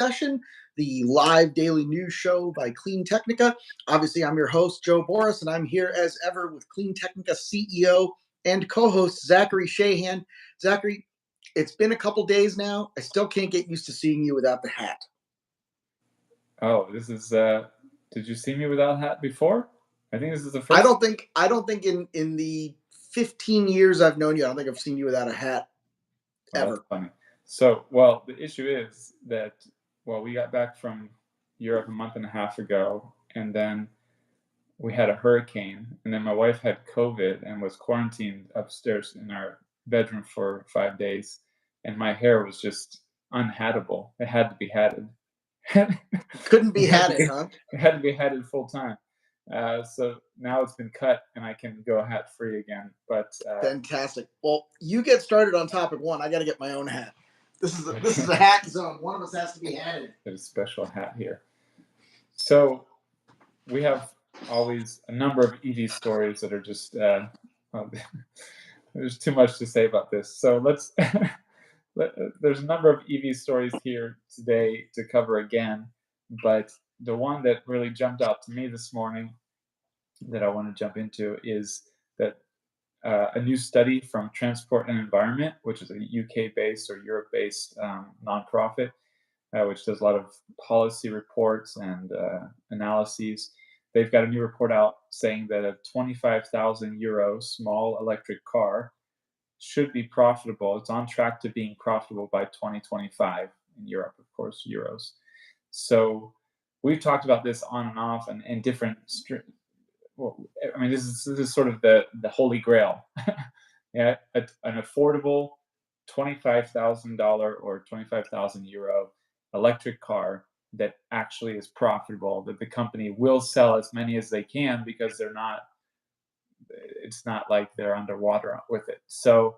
Session, the live daily news show by Clean Technica. Obviously, I'm your host, Joe Boris, and I'm here as ever with Clean Technica CEO and co-host Zachary Shahan. Zachary, it's been a couple days now. I still can't get used to seeing you without the hat. Oh, this is did you see me without a hat before? I think this is the first. I don't think in the 15 years I've known you, I don't think I've seen you without a hat ever. That's funny. So, well, the issue is that, we got back from Europe a month and a half ago, and then we had a hurricane, and then my wife had COVID and was quarantined upstairs in our bedroom for 5 days, and my hair was just unhattable. It had to be hatted. Couldn't be hatted, huh? It had to be hatted full time. So now it's been cut and I can go hat free again. But fantastic. Well, you get started on topic one. I got to get my own hat. This is a hat zone. One of us has to be hatted. There's a special hat here. So we have always a number of EV stories that are just there's too much to say about this. So let's. There's a number of EV stories here today to cover again, but the one that really jumped out to me this morning that I want to jump into is that a new study from Transport and Environment, which is a UK-based or Europe-based nonprofit, which does a lot of policy reports and analyses. They've got a new report out saying that a 25,000 euro small electric car should be profitable. It's on track to being profitable by 2025 in Europe, of course, euros. So we've talked about this on and off and in different. This is sort of the holy grail. Yeah, an affordable $25,000 or 25,000 euro electric car that actually is profitable. That the company will sell as many as they can because they're not. It's not like they're underwater with it. So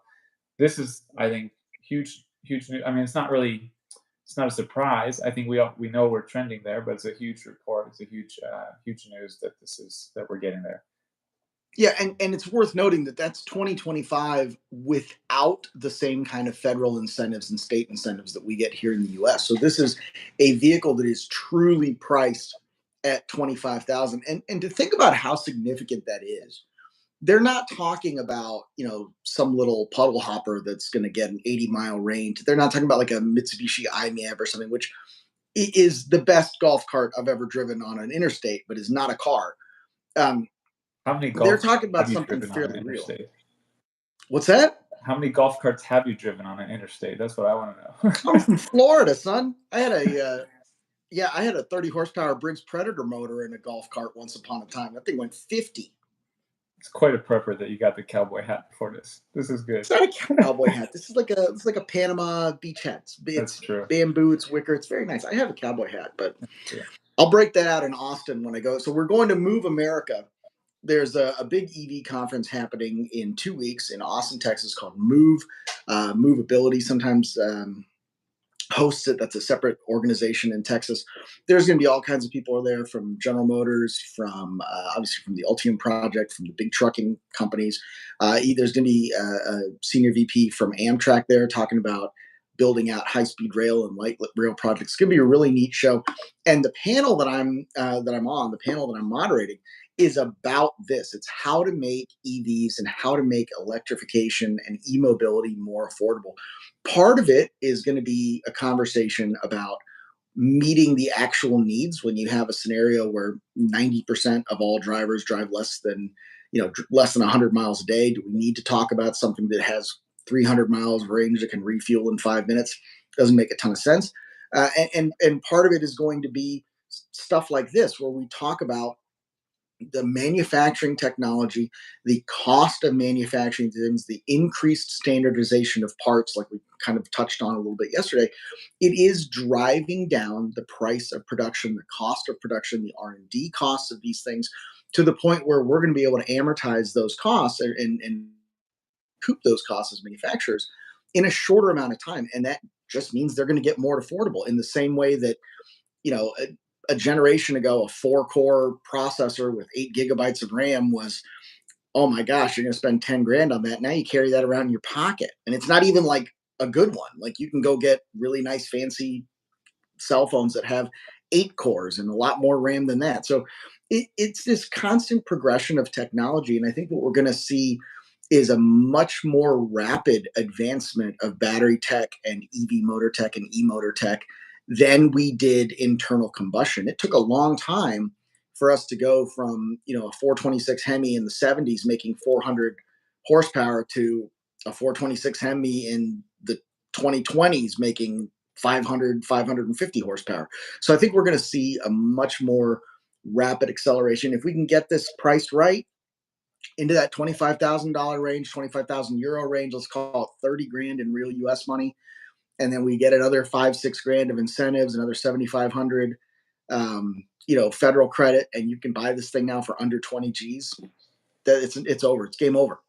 this is, I think, huge news. I mean, it's not a surprise. I think we know we're trending there, but it's a huge report. It's a huge news that we're getting there. Yeah, and it's worth noting that that's 2025 without the same kind of federal incentives and state incentives that we get here in the U.S. So this is a vehicle that is truly priced at 25,000. And to think about how significant that is, they're not talking about, some little puddle hopper that's going to get an 80-mile range. They're not talking about like a Mitsubishi iMAV or something, which is the best golf cart I've ever driven on an interstate, but is not a car. How many golf they're talking about something fairly real. What's that? How many golf carts have you driven on an interstate? That's what I want to know. I'm from Florida, son. I had a 30 horsepower Briggs Predator motor in a golf cart once upon a time. That thing went 50. It's quite appropriate that you got the cowboy hat before this. This is good. It's not a cowboy hat. This is like a Panama beach hat. That's true. Bamboo. It's wicker. It's very nice. I have a cowboy hat, but I'll break that out in Austin when I go. So we're going to Move America. There's a big EV conference happening in 2 weeks in Austin, Texas, called Move. Movability sometimes hosts it. That's a separate organization in Texas. There's going to be all kinds of people there from General Motors, from obviously from the Ultium Project, from the big trucking companies. There's going to be a senior VP from Amtrak there talking about building out high-speed rail and light rail projects. It's going to be a really neat show. And the panel that I'm moderating, is about this. It's how to make EVs and how to make electrification and e-mobility more affordable. Part of it is going to be a conversation about meeting the actual needs when you have a scenario where 90% of all drivers drive less than 100 miles a day. Do we need to talk about something that has 300 miles of range that can refuel in 5 minutes? Doesn't make a ton of sense. And part of it is going to be stuff like this, where we talk about the manufacturing technology, the cost of manufacturing things, the increased standardization of parts, like we kind of touched on a little bit yesterday. It is driving down the price of production, the cost of production, the R&D costs of these things, to the point where we're going to be able to amortize those costs and recoup those costs as manufacturers in a shorter amount of time. And that just means they're going to get more affordable, in the same way that, a generation ago, a 4-core processor with 8 gigabytes of RAM was, oh my gosh, you're going to spend 10 grand on that. Now you carry that around in your pocket. And it's not even like a good one. Like, you can go get really nice, fancy cell phones that have 8 cores and a lot more RAM than that. So it's this constant progression of technology. And I think what we're going to see is a much more rapid advancement of battery tech and EV motor tech and e-motor tech than we did internal combustion. It took a long time for us to go from, a 426 Hemi in the 70s making 400 horsepower to a 426 Hemi in the 2020s making 500, 550 horsepower. So I think we're going to see a much more rapid acceleration. If we can get this priced right into that $25,000 range, 25,000 euro range, let's call it 30 grand in real US money. And then we get another 5, 6 grand of incentives, another 7,500, federal credit, and you can buy this thing now for under 20 G's. That it's over. It's game over.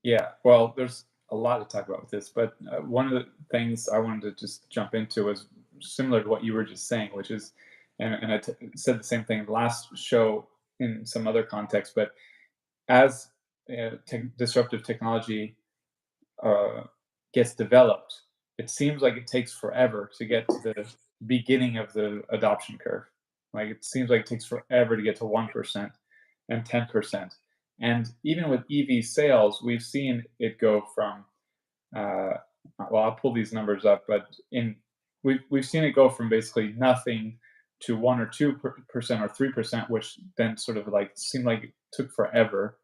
Yeah, well, there's a lot to talk about with this, but one of the things I wanted to just jump into was similar to what you were just saying, which is, and said the same thing in the last show in some other context, but as disruptive technology uh, gets developed, it seems like it takes forever to get to the beginning of the adoption curve. Like it seems like it takes forever to get to 1% and 10%. And even with EV sales, we've seen it go from, uh, well, I'll pull these numbers up, but we've seen it go from basically nothing to 1 or 2% or 3%, which then sort of like seemed like it took forever,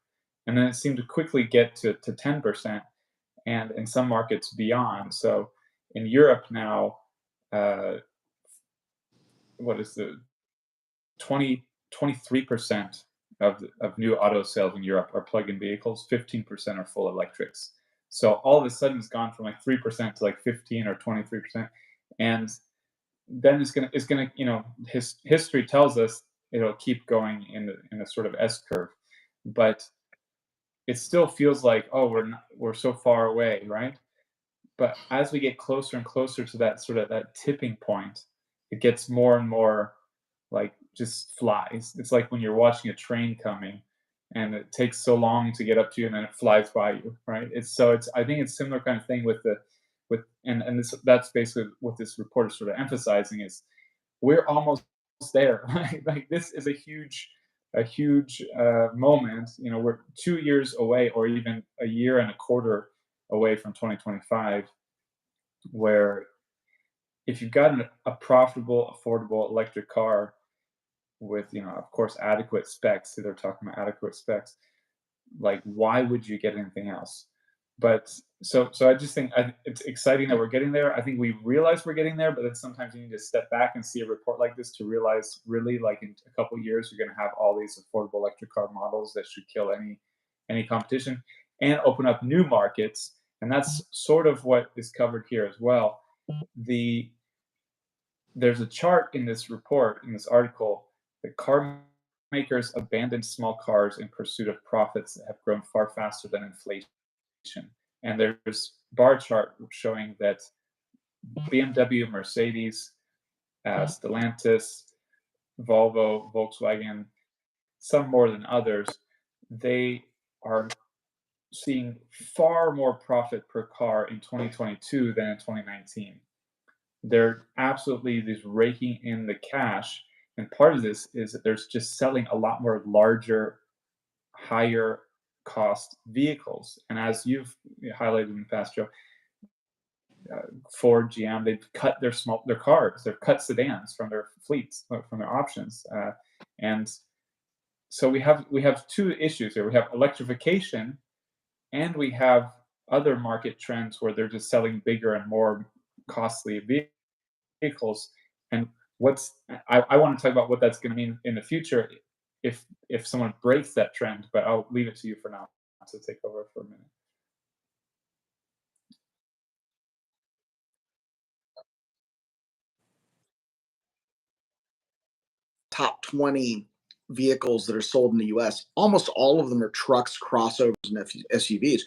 and then it seemed to quickly get to 10%, and in some markets beyond. So in Europe now, uh, what is the 23% of new auto sales in Europe are plug-in vehicles, 15% are full electrics. So all of a sudden it's gone from like 3% to like 15 or 23%. And then it's gonna history tells us it'll keep going in a sort of S curve. But it still feels like, oh, we're so far away, right? But as we get closer and closer to that sort of that tipping point, it gets more and more like just flies. It's like when you're watching a train coming and it takes so long to get up to you and then it flies by you, right? It's I think it's similar kind of thing with the with and this that's basically what this report is sort of emphasizing is we're almost there. Like this is a huge moment. We're 2 years away or even a year and a quarter away from 2025, where if you've got a profitable, affordable electric car with, of course, adequate specs, so they're talking about adequate specs, like why would you get anything else? But so I just think it's exciting that we're getting there. I think we realize we're getting there, but then sometimes you need to step back and see a report like this to realize really like in a couple of years you're going to have all these affordable electric car models that should kill any competition and open up new markets. And that's sort of what is covered here as well. The There's a chart in this report, in this article, that car makers abandoned small cars in pursuit of profits that have grown far faster than inflation. And there's bar chart showing that BMW, Mercedes, Stellantis, Volvo, Volkswagen, some more than others, they are seeing far more profit per car in 2022 than in 2019. They're absolutely just raking in the cash. And part of this is that there's just selling a lot more larger, higher cost vehicles. And as you've highlighted in the past, Joe, Ford, GM, they've cut their cars, they've cut sedans from their fleets, from their options, and so we have two issues here. We have electrification, and we have other market trends where they're just selling bigger and more costly vehicles. And I want to talk about what that's going to mean in the future if someone breaks that trend. But I'll leave it to you for now to take over for a minute. Top 20 vehicles that are sold in the US, almost all of them are trucks, crossovers, and SUVs.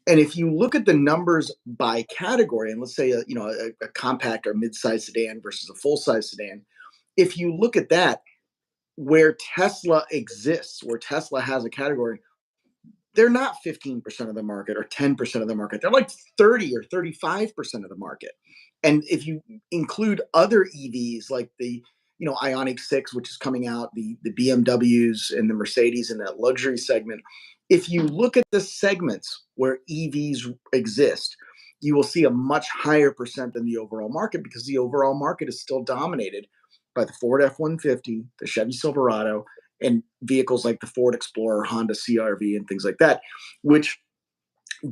And if you look at the numbers by category, and let's say a compact or mid-size sedan versus a full-size sedan, if you look at that, where Tesla exists, where Tesla has a category, they're not 15% of the market or 10% of the market. They're like 30 or 35% of the market. And if you include other EVs like the Ionic 6, which is coming out, the BMWs and the Mercedes in that luxury segment, if you look at the segments where EVs exist, you will see a much higher percent than the overall market, because the overall market is still dominated by the Ford F-150, the Chevy Silverado, and vehicles like the Ford Explorer, Honda CR-V, and things like that, which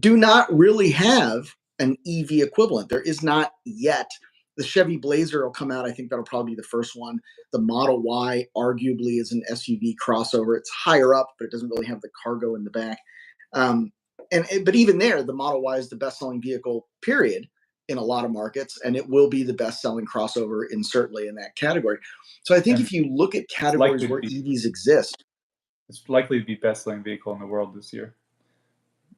do not really have an EV equivalent. There is not yet. The Chevy Blazer will come out. I think that'll probably be the first one. The Model Y arguably is an SUV crossover. It's higher up, but it doesn't really have the cargo in the back. Um, but even there, the Model Y is the best-selling vehicle, period, in a lot of markets, and it will be the best-selling crossover in certainly in that category. So I think And if you look at it's categories likely to where be EVs exist, it's likely to be best-selling vehicle in the world this year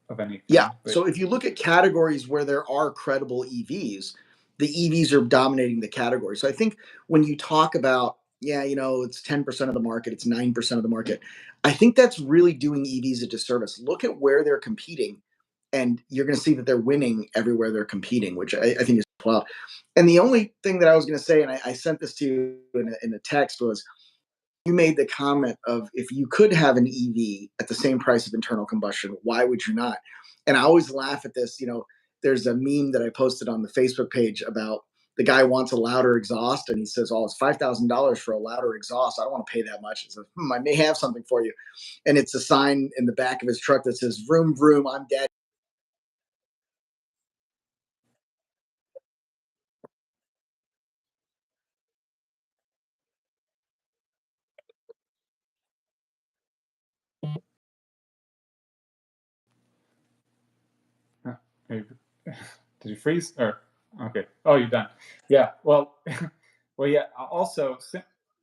of yeah. anything. But So if you look at categories where there are credible EVs, the EVs are dominating the category. So I think when you talk about, yeah, it's 10% of the market, it's 9% of the market, I think that's really doing EVs a disservice. Look at where they're competing, and you're going to see that they're winning everywhere they're competing, which I think is well. And the only thing that I was going to say, and I sent this to you in a text, was you made the comment of, if you could have an EV at the same price of internal combustion, why would you not? And I always laugh at this. There's a meme that I posted on the Facebook page about the guy wants a louder exhaust, and he says, "Oh, it's $5,000 for a louder exhaust. I don't want to pay that much." He says, "I may have something for you," and it's a sign in the back of his truck that says, "Vroom vroom, I'm dead." maybe, did you freeze? Or okay? Oh, you're done. Yeah. Well, well, yeah. Also,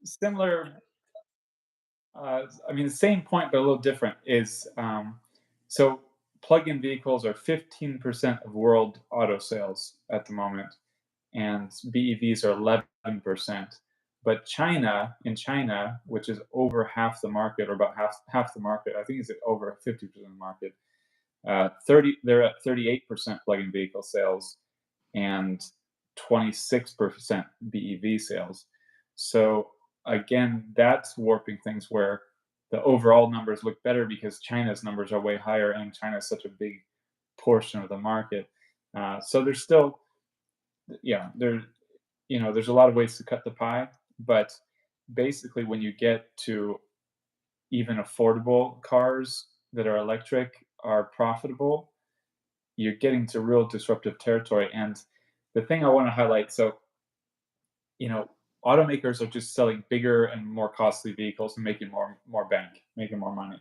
similar. I mean, the same point, but a little different. Is so plug-in vehicles are 15% of world auto sales at the moment, and BEVs are 11%. But in China, which is over half the market, or about half the market, I think it's over 50% of the market. They're at 38% plug-in vehicle sales and 26% BEV sales. So again, that's warping things where the overall numbers look better because China's numbers are way higher, and China is such a big portion of the market. So there's still, yeah, there's a lot of ways to cut the pie, but basically, when you get to even affordable cars that are electric are profitable, you're getting to real disruptive territory. And the thing I want to highlight, so you know, automakers are just selling bigger and more costly vehicles and making more bank, making more money.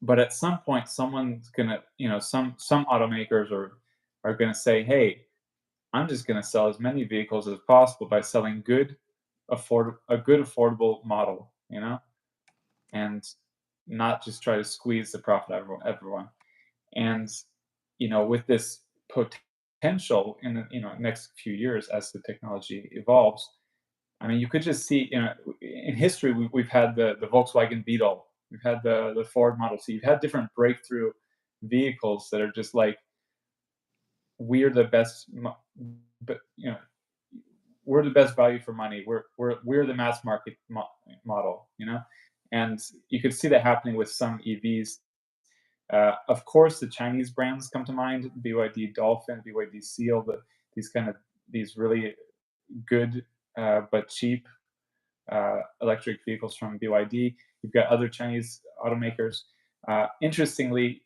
But at some point, someone's gonna, some automakers are gonna say, hey, I'm just gonna sell as many vehicles as possible by selling a good affordable model, and not just try to squeeze the profit out of everyone. And with this potential in the next few years as the technology evolves, I mean, you could just see, in history, we've had the Volkswagen Beetle, we've had the Ford Model T, you've had different breakthrough vehicles that are just like, we're the best, but we're the best value for money. We're the mass market model, and you could see that happening with some EVs. Of course, the Chinese brands come to mind: BYD Dolphin, BYD Seal, these really good but cheap electric vehicles from BYD. You've got other Chinese automakers. Interestingly,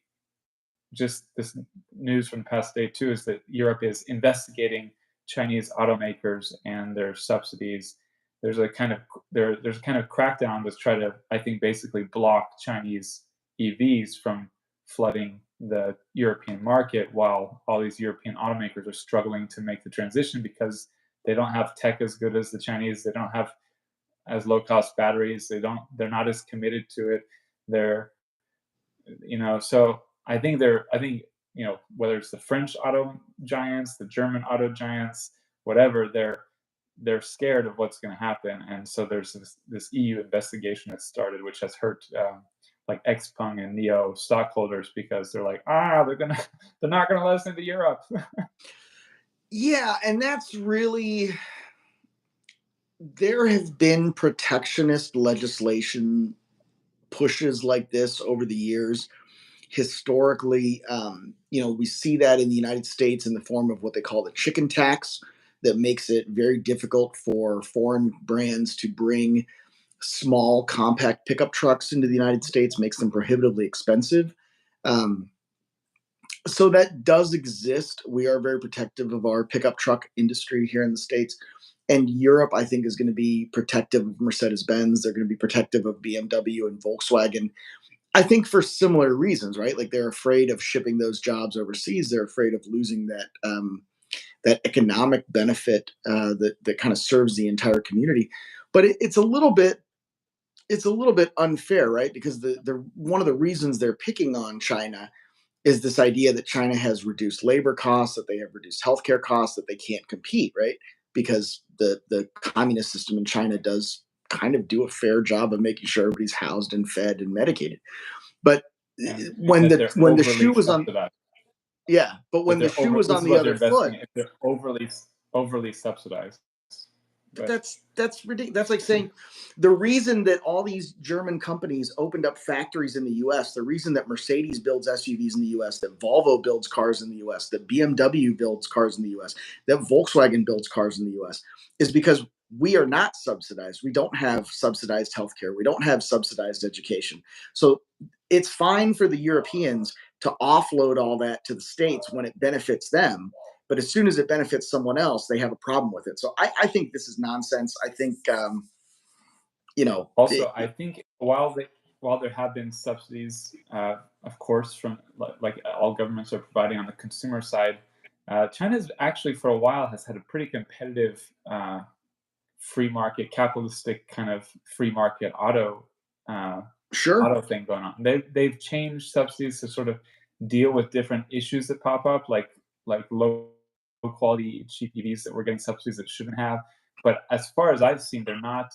just this news from the past day too is that Europe is investigating Chinese automakers and their subsidies. There's a kind of there's a kind of crackdown that's trying to, I think, basically block Chinese EVs from flooding the European market, while all these European automakers are struggling to make the transition because they don't have tech as good as the Chinese. They don't have as low cost batteries. They're not as committed to it. They're so I think whether it's the French auto giants, the German auto giants, whatever, they're scared of what's going to happen. And so there's this EU investigation that started, which has hurt like Xpeng and Neo stockholders, because they're like, they're not gonna let us into Europe. Yeah, and that's really, there have been protectionist legislation pushes like this over the years. Historically, we see that in the United States in the form of what they call the chicken tax, that makes it very difficult for foreign brands to bring small compact pickup trucks into the United States, makes them prohibitively expensive. Um, so that does exist. We are very protective of our pickup truck industry here in the States. And Europe, I think, is going to be protective of Mercedes Benz. They're going to be protective of BMW and Volkswagen. I think for similar reasons, right? Like they're afraid of shipping those jobs overseas. They're afraid of losing that economic benefit that kind of serves the entire community. But it's a little bit unfair, right? Because the one of the reasons they're picking on China is this idea that China has reduced labor costs, that they have reduced healthcare costs, that they can't compete, right? Because the communist system in China does kind of do a fair job of making sure everybody's housed and fed and medicated. But And when that the they're when the shoe overly was on, subsidized. yeah, but That when the they're shoe over. was This on is the what they're other investing foot, in. They're overly subsidized. but But that's ridiculous. That's like saying the reason that all these German companies opened up factories in the U.S., the reason that Mercedes builds SUVs in the U.S., that Volvo builds cars in the U.S., that BMW builds cars in the U.S., that Volkswagen builds cars in the U.S., is because we are not subsidized. We don't have subsidized healthcare. We don't have subsidized education. So it's fine for the Europeans to offload all that to the states when it benefits them, but as soon as it benefits someone else, they have a problem with it. So I think this is nonsense. I think you know, also, it, I think while there have been subsidies, of course, from like all governments are providing on the consumer side, China's actually for a while has had a pretty competitive free market, capitalistic kind of free market uh, sure. auto thing going on. They've changed subsidies to sort of deal with different issues that pop up, like low quality cheap EVs that we're getting subsidies that shouldn't have. But as far as I've seen, they're not.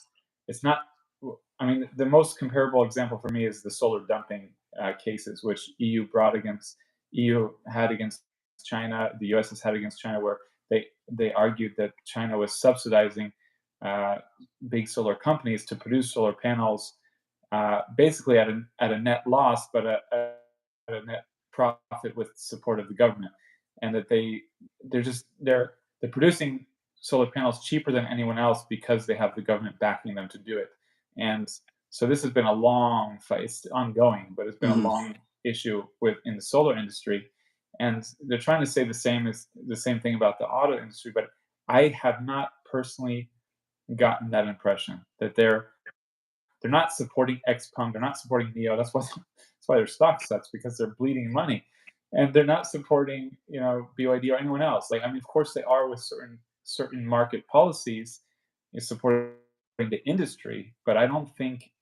It's not. I mean, the most comparable example for me is the solar dumping cases, which EU had against China. The US has had against China, where they argued that China was subsidizing uh, big solar companies to produce solar panels, basically at a net loss, but at a net profit with support of the government, and that they're producing solar panels cheaper than anyone else because they have the government backing them to do it. And so this has been a long fight. It's ongoing, but it's been a Hmm. long issue in the solar industry. And they're trying to say the same thing about the auto industry, but I have not personally gotten that impression that they're not supporting XPeng, they're not supporting Neo. That's why their stock sucks, because they're bleeding money, and they're not supporting BYD or anyone else. Like, I mean, of course they are with certain market policies, is supporting the industry, but I don't think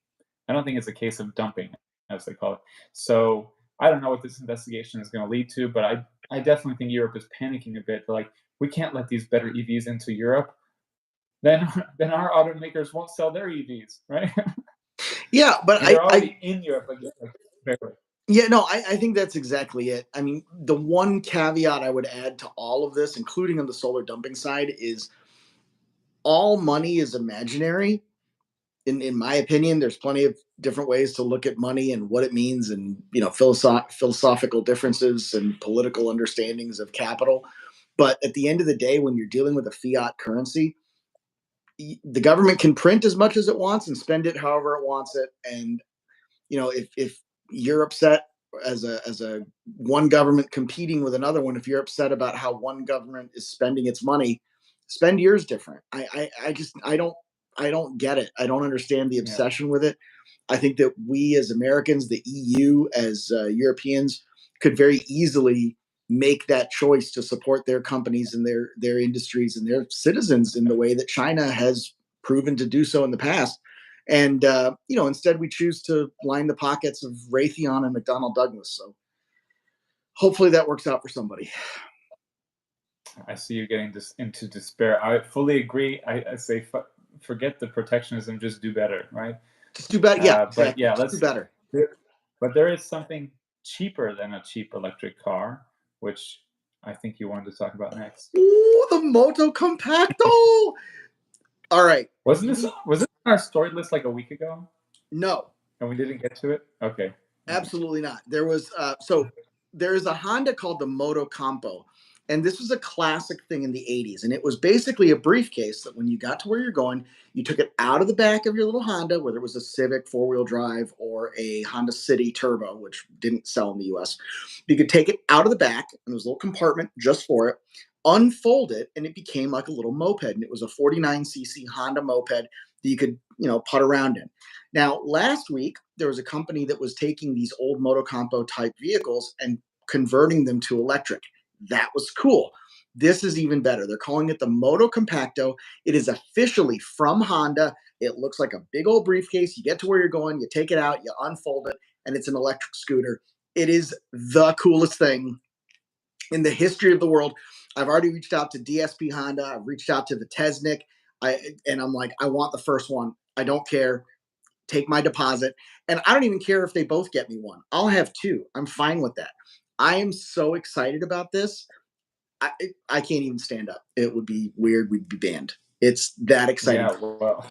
it's a case of dumping, as they call it. So I don't know what this investigation is going to lead to, but I definitely think Europe is panicking a bit. They're like, we can't let these better EVs into Europe. Then then our automakers won't sell their EVs, right? Yeah, but And they're already in Europe, like barely. yeah, no, I think that's exactly it. I mean, the one caveat I would add to all of this, including on the solar dumping side, is all money is imaginary. In my opinion, there's plenty of different ways to look at money and what it means, and philosophical differences and political understandings of capital. But at the end of the day, when you're dealing with a fiat currency, the government can print as much as it wants and spend it however it wants it. And if you're upset as a one government competing with another one, if you're upset about how one government is spending its money, spend yours different. I just I don't get it. I don't understand the Yeah, obsession with it. I think that we as Americans, the EU, as Europeans, could very easily make that choice to support their companies and their industries and their citizens in the way that China has proven to do so in the past. And instead we choose to line the pockets of Raytheon and McDonnell Douglas. So hopefully that works out for somebody. I see you getting into despair. I fully agree. I say forget the protectionism, just do better, right? Just do better. Yeah, But exactly. yeah, Just do better. but there is something cheaper than a cheap electric car, which I think you wanted to talk about next. Ooh, the Moto Compacto. All right. Wasn't You this need was this on our story list like a week ago no. and we didn't get to it? Okay. All right. Absolutely not. There was there is a Honda called the Moto Compo, and this was a classic thing in the 80s. And it was basically a briefcase that when you got to where you're going, you took it out of the back of your little Honda, whether it was a Civic four-wheel drive or a Honda City Turbo, which didn't sell in the US. You could take it out of the back, and there was a little compartment just for it, unfold it, and it became like a little moped. And it was a 49cc Honda moped that you could, putt around in. Now, last week, there was a company that was taking these old Motocompo type vehicles and converting them to electric. That was cool. This is even better. They're calling it the Moto Compacto. It is officially from Honda. It looks like a big old briefcase. You get to where you're going, you take it out, you unfold it, and it's an electric scooter. It is the coolest thing in the history of the world. I've already reached out to DSP Honda. I've reached out to the Tesnik. And I'm like, I want the first one. I don't care, take my deposit. And I don't even care if they both get me one. I'll have two. I'm fine with that. I am so excited about this. I can't even stand up. It would be weird. We'd be banned. It's that exciting. Yeah, well,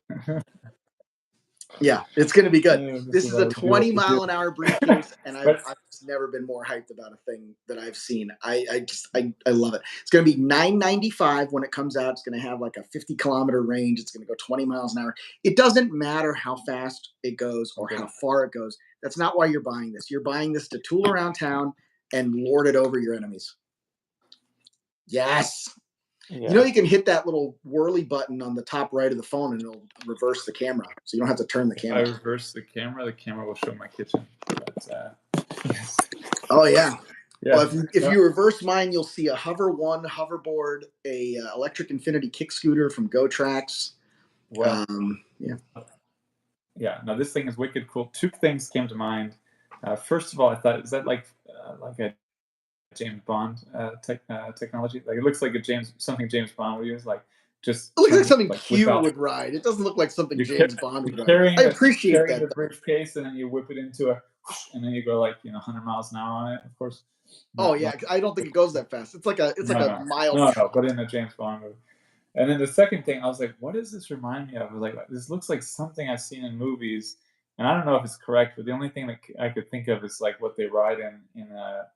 Yeah, it's going to be good. this This is is a why we do what 20 we do. mile an hour briefcase, and I've, But I've just never been more hyped about a thing that I've seen. I love it. It's going to be $9.95 when it comes out. It's going to have like a 50-kilometer range. It's going to go 20 miles an hour. It doesn't matter how fast it goes or okay. how far it goes. That's not why you're buying this. You're buying this to tool around town and lord it over your enemies. Yes. Yeah. You can hit that little whirly button on the top right of the phone and it'll reverse the camera. So you don't have to turn the If I camera. reverse the camera will show my kitchen. But, yes. Oh, yeah. Yeah. Well, if you reverse mine, you'll see a Hover One hoverboard, a electric Infinity kick scooter from Go Tracks. Well, Yeah. yeah. No, this thing is wicked cool. Two things came to mind. First of all, I thought, is that like a James Bond technology? Like it looks like something James Bond would use. Like just It looks like turn, something like whip Q out. would ride. It doesn't look like something You're, car- James Bond would you're ride. I appreciate carrying that, the though. briefcase, and then you whip it into and then you go like 100 miles an hour on it. Of course, Oh not yeah, I don't think it goes that fast. It's like a no, mild no, no. trot. But in a James Bond movie. And then the second thing, I was like, what does this remind me of? I was like, this looks like something I've seen in movies, and I don't know if it's correct, but the only thing that I could think of is like what they ride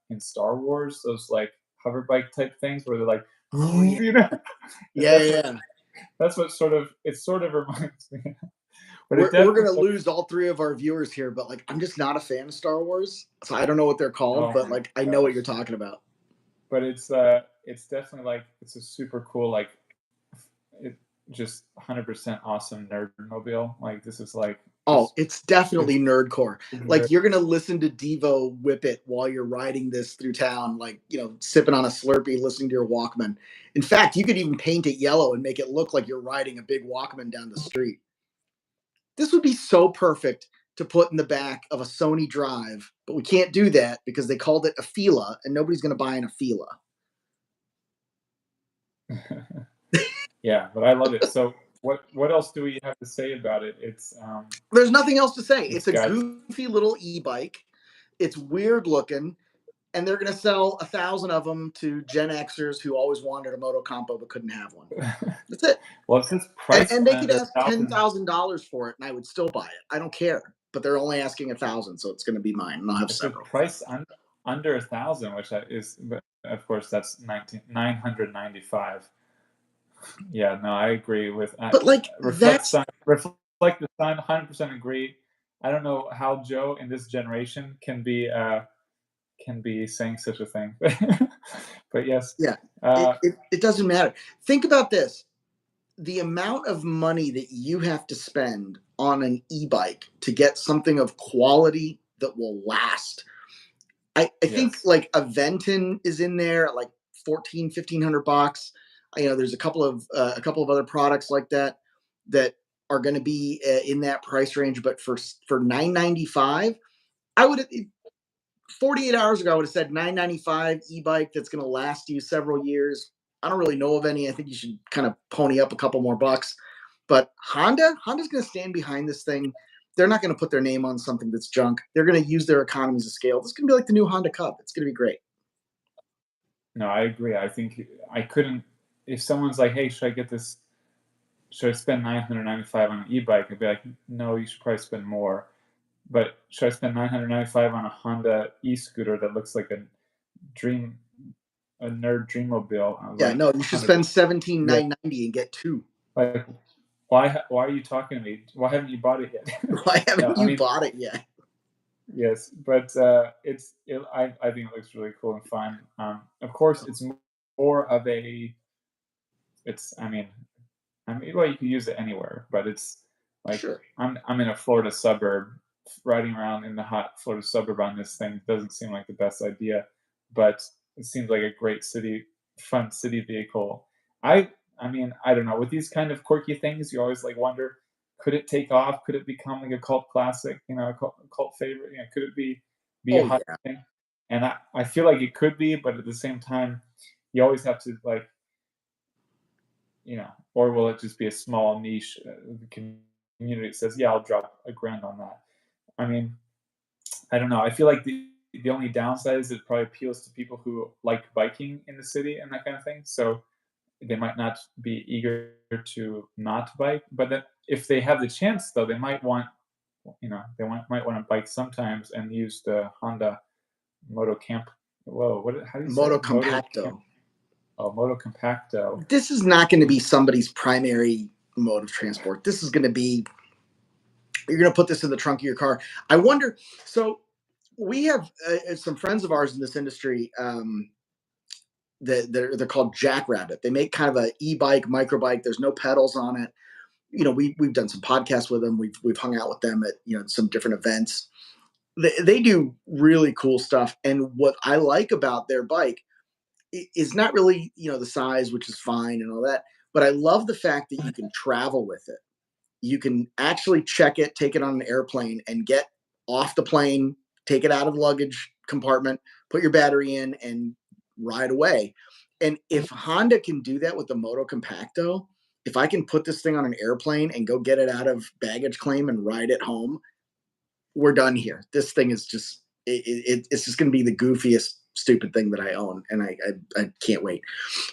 in Star Wars, those like hover bike type things where they're like, Oh yeah, you know, yeah, yeah. that's what it sort of reminds me. But it We're gonna definitely, lose all three of our viewers here, but like I'm just not a fan of Star Wars, so I don't know what they're called, oh but my like I know what gosh, you're talking about. but it's definitely like it's a super cool like it just 100% awesome nerd mobile. Like this is like Oh, just it's it's definitely nerdcore. very Like you're gonna listen to Devo whip it while you're riding this through town, like sipping on a Slurpee, listening to your Walkman. In fact, you could even paint it yellow and make it look like you're riding a big Walkman down the street. This would be so perfect to put in the back of a Sony Drive, but we can't do that because they called it a Fila, and nobody's gonna buy an Fila. yeah, but I love it. So what else do we have to say about it? There's nothing else to say. It's It's a got goofy little e-bike. It's weird looking, and they're going to sell 1,000 of them to Gen Xers who always wanted a Moto Compo but couldn't have one. That's it. well, it says And, price and they could under a ask thousand. $10,000 for it, and I would still buy it. I don't care. But they're only asking 1,000, so it's going to be mine, and I'll have It says several. price under 1,000, which is, but of course, that's 995. Yeah, no, I agree with But like that's reflect the sign. 100% agree. I don't know how Joe in this generation can be saying such a thing, but yes, yeah. It, uh, it it doesn't matter. Think about this: the amount of money that you have to spend on an e-bike to get something of quality that will last. I think yes, like Aventon is in there at like 1,500 bucks. There's a couple of other products like that that are going to be in that price range. But for 995, I would 48 hours ago I would have said 995 e-bike that's going to last you several years. I don't really know of any. I think you should kind of pony up a couple more bucks. But Honda's going to stand behind this thing. They're not going to put their name on something that's junk. They're going to use their economies of scale. This is going to be like the new Honda Cub. It's going to be great. No, I agree. I think I couldn't if someone's like, "Hey, should I get this should I spend 995 on an e-bike?" I'd be like, "No, you should probably spend more." But should I spend 995 on a Honda e-scooter that looks like dream a nerd dreamobile? I was Yeah, like, no, you should spend 100%. Yeah, 17,990 and get two. like, why are you talking to me? Why haven't you bought it yet? Why No, haven't I you mean, bought it yet? yes, but I think it looks really cool and fun. Of course, it's more of a it's I mean, well, you can use it anywhere, but it's like Sure. I'm in a Florida suburb, riding around in the hot Florida suburb on this thing doesn't seem like the best idea, but it seems like a great fun city vehicle. I I mean, I don't know. With these kind of quirky things, you always like wonder, could it take off? Could it become like a cult classic? You know, a cult favorite? You know, could it be a Oh hot yeah. thing? And I feel like it could be, but at the same time, you always have to like or will it just be a small niche community that says, "Yeah, I'll drop a grand on that." I mean, I don't know. I feel like the only downside is it probably appeals to people who like biking in the city and that kind of thing. So they might not be eager to not bike, but then if they have the chance, though, they might might want to bike sometimes and use the Honda Moto Camp. Whoa, how do you say Moto it? Moto Camp. Compacto. Oh, Moto Compacto. This is not going to be somebody's primary mode of transport. This is going to be, you're going to put this in the trunk of your car. I wonder. So we have some friends of ours in this industry. They're called Jackrabbit. They make kind of a e-bike, microbike. There's no pedals on it. We've done some podcasts with them. We've hung out with them at some different events. They do really cool stuff. And what I like about their bike is not really the size, which is fine and all that, but I love the fact that you can travel with it. You can actually check it, take it on an airplane, and get off the plane, take it out of the luggage compartment, put your battery in, and ride away. And if Honda can do that with the Moto Compacto, if I can put this thing on an airplane and go get it out of baggage claim and ride it home, we're done here. This thing is just it's just going to be the goofiest stupid thing that I own, and I can't wait.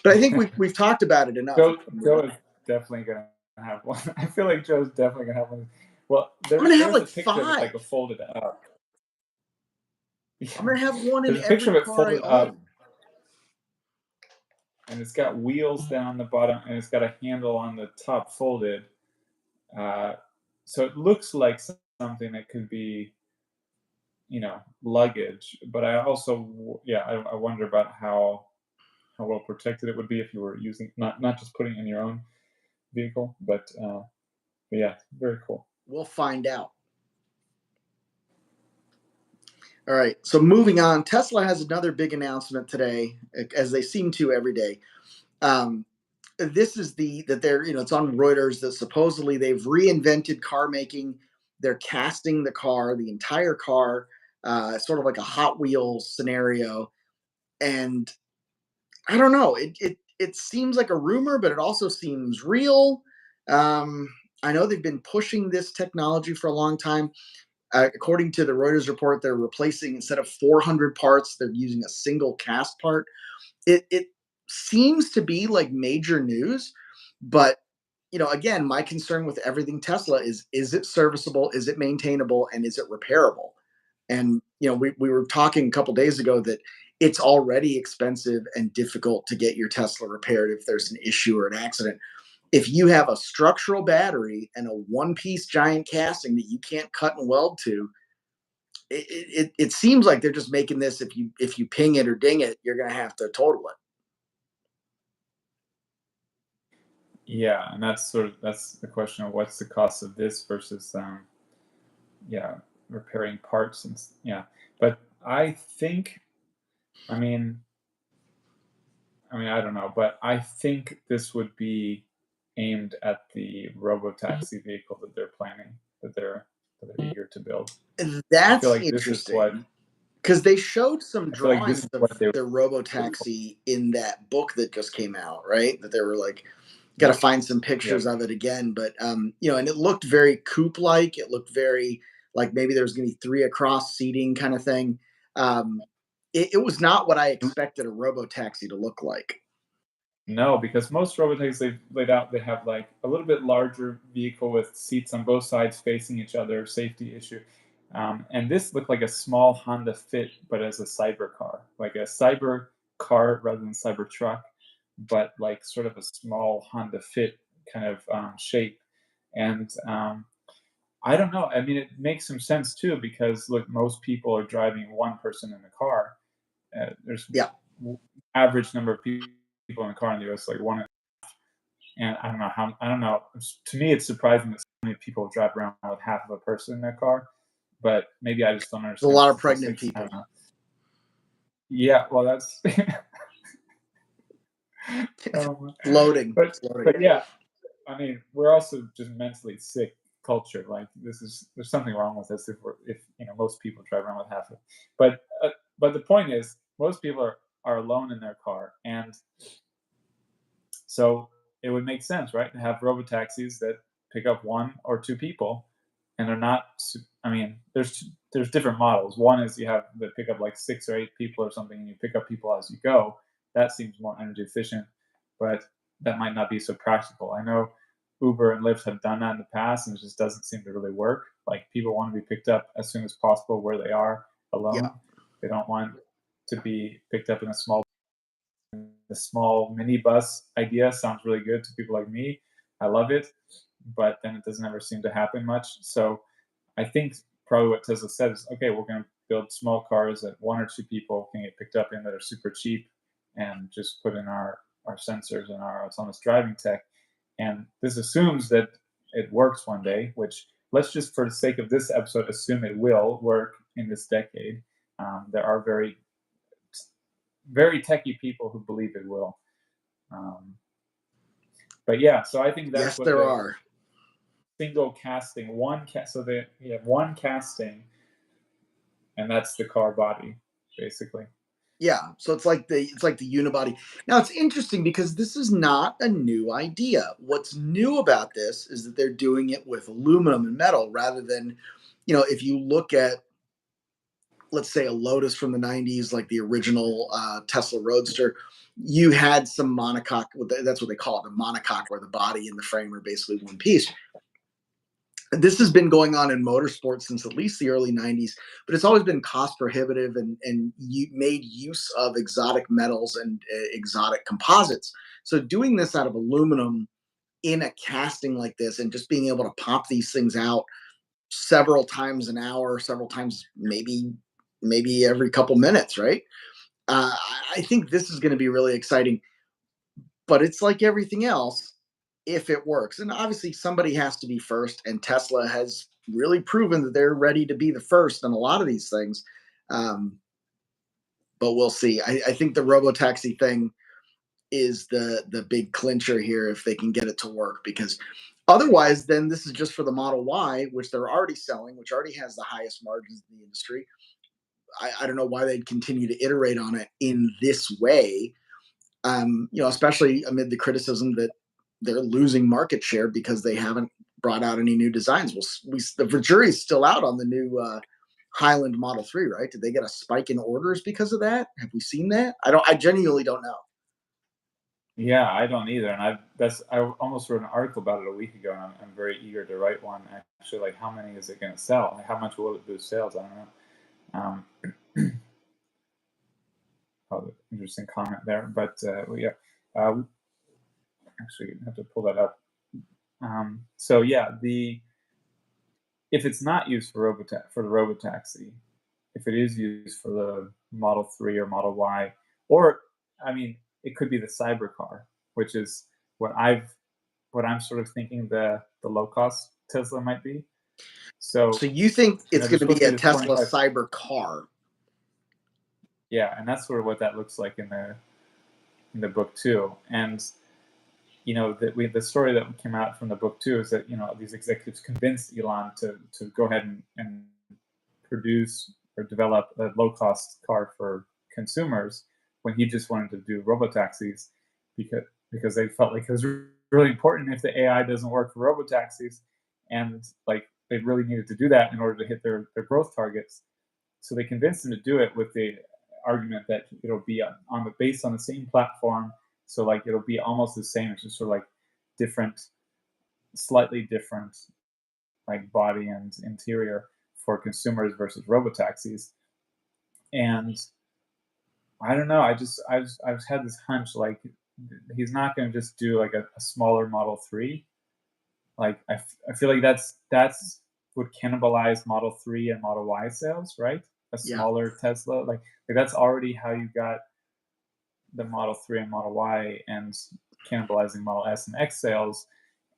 But I think we've talked about it enough. Joe is definitely gonna have one. I feel like Joe's definitely gonna have one. Well, I'm gonna have there's a like picture of it five. like a folded up. I'm Yeah. gonna have one in There's a picture every of it car I folded up, own. and it's got wheels down the bottom, and it's got a handle on the top folded. Uh, so it looks like something that could be, luggage. But I also, yeah, I wonder about how well protected it would be if you were using not just putting it in your own vehicle, but yeah, very cool. We'll find out. All right. So moving on, Tesla has another big announcement today, as they seem to every day. Um, this is that they're it's on Reuters that supposedly they've reinvented car making. They're casting the entire car, sort of like a Hot Wheels scenario. And I don't know, it seems like a rumor, but it also seems real. Um, I know they've been pushing this technology for a long time. According to the Reuters report, they're replacing, instead of 400 parts, they're using a single cast part. It seems to be like major news, but again, my concern with everything Tesla is it serviceable, is it maintainable, and is it repairable? And we were talking a couple days ago that it's already expensive and difficult to get your Tesla repaired if there's an issue or an accident. If you have a structural battery and a one piece giant casting that you can't cut and weld to, it seems like they're just making this, if you ping it or ding it, you're going to have to total it. Yeah, and that's the question of what's the cost of this versus yeah, repairing parts yeah. But I think, I mean, I don't know, but I think this would be aimed at the robotaxi vehicle that they're planning, that they're eager to build. And I feel that's like this is what interesting because they showed some I feel like this drawings is of what they the would. robotaxi in that book that just came out, right? That they were like, got to Yep. find some pictures Yep. of it again, but and it looked very coupe like. It looked very like maybe there was going to be three across seating kind of thing. Um, it was not what I expected a robo taxi to look like. No, because most robotaxis they've laid out, they have like a little bit larger vehicle with seats on both sides facing each other, safety issue. And this looked like a small Honda Fit, but as a cyber car, like a cyber car rather than cyber truck, but like sort of a small Honda Fit kind of shape. And I don't know. I mean, it makes some sense too because look, most people are driving one person in the car. There's Yeah, average number of people in a car in the U.S. like one, and I don't know. To me, it's surprising that so many people drive around with half of a person in their car, but maybe I just don't there's a understand lot of pregnant statistics. I people. don't know. Yeah, well, that's Floating, but floating. yeah, I mean, we're also just mentally sick culture. Like this is there's something wrong with us if most people drive around with half of. But but the point is, most people are alone in their car, and so it would make sense, right, to have robo taxis that pick up one or two people, and they're not. I mean, there's different models. One is you have that pick up like 6 or 8 people or something, and you pick up people as you go. That seems more energy efficient, but that might not be so practical. I know Uber and Lyft have done that in the past, and it just doesn't seem to really work. Like people want to be picked up as soon as possible where they are Yeah. alone. They don't want to be picked up in a small the small minibus idea sounds really good to people like me. I love it, but then it doesn't ever seem to happen much. So I think probably what Tesla said is, okay, we're going to build small cars that one or two people can get picked up in that are super cheap, and just put in our sensors and our autonomous driving tech. And this assumes that it works one day, which let's just for the sake of this episode assume it will work in this decade. There are very techie people who believe it will. Um, but yeah, so I think that's Yes, what there the are. single casting, so they you have one casting, and that's the car body, basically. Yeah, so it's like the unibody. Now it's interesting because this is not a new idea. What's new about this is that they're doing it with aluminum and metal rather than, if you look at, let's say, a Lotus from the 90s, like the original Tesla Roadster, you had some monocoque. That's what they call it, the monocoque, where the body and the frame are basically one piece. This has been going on in motorsports since at least the early 90s, but it's always been cost prohibitive, and you made use of exotic metals and exotic composites. So doing this out of aluminum in a casting like this and just being able to pop these things out several times an hour, several times, maybe every couple minutes, right? I think this is going to be really exciting, but it's like everything else, if it works. And obviously, somebody has to be first, and Tesla has really proven that they're ready to be the first on a lot of these things. Um, but we'll see. I think the robo taxi thing is the big clincher here if they can get it to work, because otherwise, then this is just for the Model Y, which they're already selling, which already has the highest margins in the industry. I don't know why they'd continue to iterate on it in this way, especially amid the criticism that they're losing market share because they haven't brought out any new designs. Well, the jury's still out on the new Highland Model 3, right? Did they get a spike in orders because of that? Have we seen that? I genuinely don't know. Yeah, I don't either, and I almost wrote an article about it a week ago, and I'm very eager to write one. Actually, like how many is it going to sell? Like, how much will it boost sales? I don't know. Probably interesting comment there, but well, yeah. Uh, Actually, I have to pull that up. So yeah, the if it's not used for for the robotaxi, if it is used for the Model 3 or Model Y, or I mean, it could be the cyber car, which is what I've what I'm sort of thinking the low cost Tesla might be. So So you think it's there's going to supposed be to a be this Tesla 25. cyber car? Yeah, and that's sort of what that looks like in the book too. And the story that came out from the book too is that these executives convinced Elon to go ahead and produce or develop a low cost car for consumers when he just wanted to do robotaxis because they felt like it was really important if the AI doesn't work for robotaxis, and like they really needed to do that in order to hit their growth targets. So they convinced him to do it with the argument that it'll be on the based on the same platform, so like it'll be almost the same. It's just sort of like different, slightly different, like body and interior for consumers versus robotaxis. And I don't know. I've had this hunch like he's not going to just do like a smaller Model 3. Like I feel like that's would cannibalize Model 3 and Model Y sales, right? A Yeah. smaller Tesla, like that's already how you got the Model 3 and Model Y and cannibalizing Model S and X sales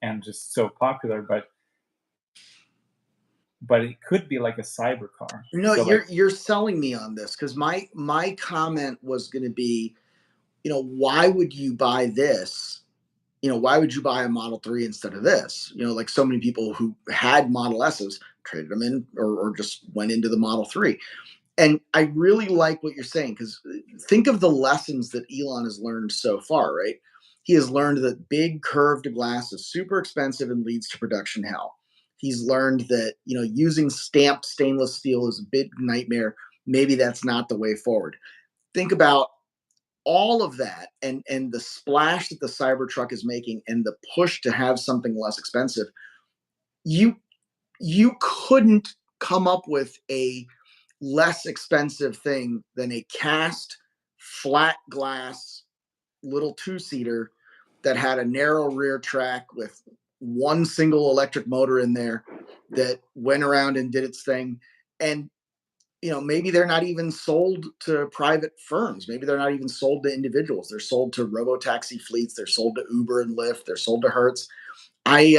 and just so popular, but it could be like a cyber car. No, So like you're selling me on this because my comment was going to be, why would you buy this? Why would you buy a Model 3 instead of this? Like so many people who had Model S's traded them in or just went into the Model 3. And I really like what you're saying because think of the lessons that Elon has learned so far, right? He has learned that big curved glass is super expensive and leads to production hell. He's learned that, using stamped stainless steel is a big nightmare. Maybe that's not the way forward. Think about all of that and the splash that the Cybertruck is making and the push to have something less expensive. You you couldn't come up with a less expensive thing than a cast flat glass little two-seater that had a narrow rear track with one single electric motor in there that went around and did its thing. And maybe they're not even sold to private firms. Maybe they're not even sold to individuals. They're sold to robo-taxi fleets. They're sold to Uber and Lyft. They're sold to Hertz. I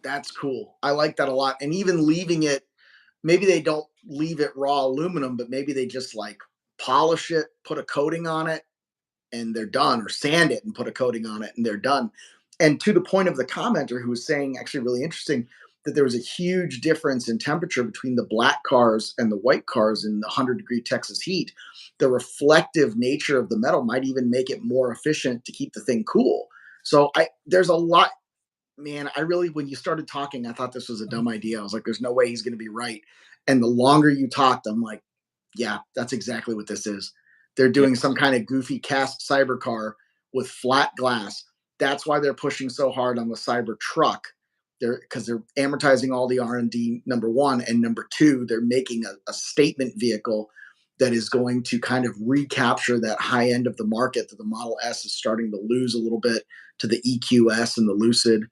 That's cool. I like that a lot. And even leaving it, maybe they don't leave it raw aluminum, but maybe they just like polish it, put a coating on it, and they're done, or sand it and put a coating on it and they're done. And to the point of the commenter who was saying, actually really interesting, that there was a huge difference in temperature between the black cars and the white cars in the 100-degree Texas heat. The reflective nature of the metal might even make it more efficient to keep the thing cool. So there's a lot, man. I really, when you started talking, I thought this was a dumb idea. I was like, there's no way he's going to be right. And the longer you talked, I'm like, yeah, that's exactly what this is. They're yeah, doing some kind of goofy cast cyber car with flat glass. That's why they're pushing so hard on the cyber truck. They're amortizing all the R&D, number one, and number two, they're making a statement vehicle that is going to kind of recapture that high end of the market that the Model S is starting to lose a little bit to the EQS and the Lucid.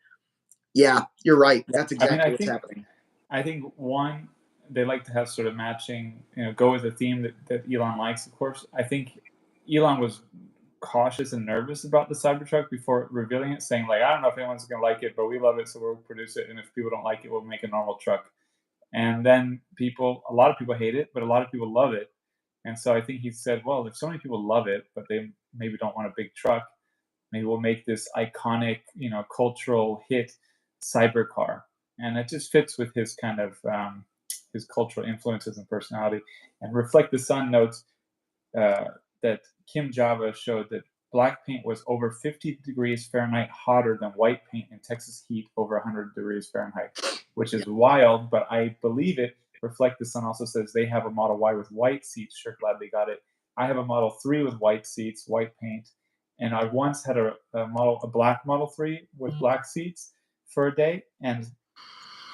Yeah, you're right. yeah. That's I mean, exactly what's happening. I think one, they like to have sort of matching, go with the theme that Elon likes, of course. I think Elon was cautious and nervous about the Cybertruck before revealing it, saying like, I don't know if anyone's gonna like it, but we love it, so we'll produce it, and if people don't like it, we'll make a normal truck. And then a lot of people hate it, but a lot of people love it. And so I think he said, well, if so many people love it, but they maybe don't want a big truck, maybe we'll make this iconic, cultural hit cyber car. And it just fits with his kind of his cultural influences and personality. And Reflect the Sun notes uh, that Kim Java showed that black paint was over 50 degrees Fahrenheit hotter than white paint in Texas heat over 100 degrees Fahrenheit, which Yeah. is wild, but I believe it. Reflect the Sun also says they have a Model Y with white seats. Sure, glad they got it. I have a Model 3 with white seats, white paint, and I once had a black Model 3 with black seats for a day, and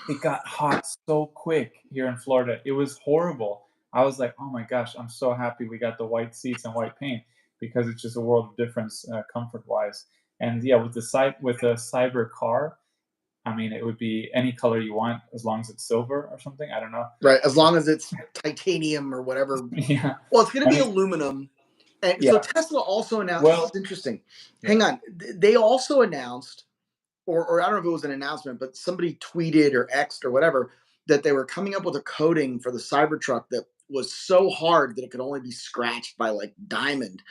it got hot so quick here in Florida. It was horrible. I was like, "Oh my gosh, I'm so happy we got the white seats and white paint because it's just a world of difference comfort-wise." And yeah, with the cyber car, I mean, it would be any color you want as long as it's silver or something. I don't know. Right. As long as it's titanium or whatever. Yeah, Well, it's going to I be mean, aluminum. And so yeah, Tesla also announced, this well, is interesting. yeah, Hang on. They also announced, or I don't know if it was an announcement, but somebody tweeted or X'd or whatever, that they were coming up with a coating for the Cybertruck that was so hard that it could only be scratched by like diamond.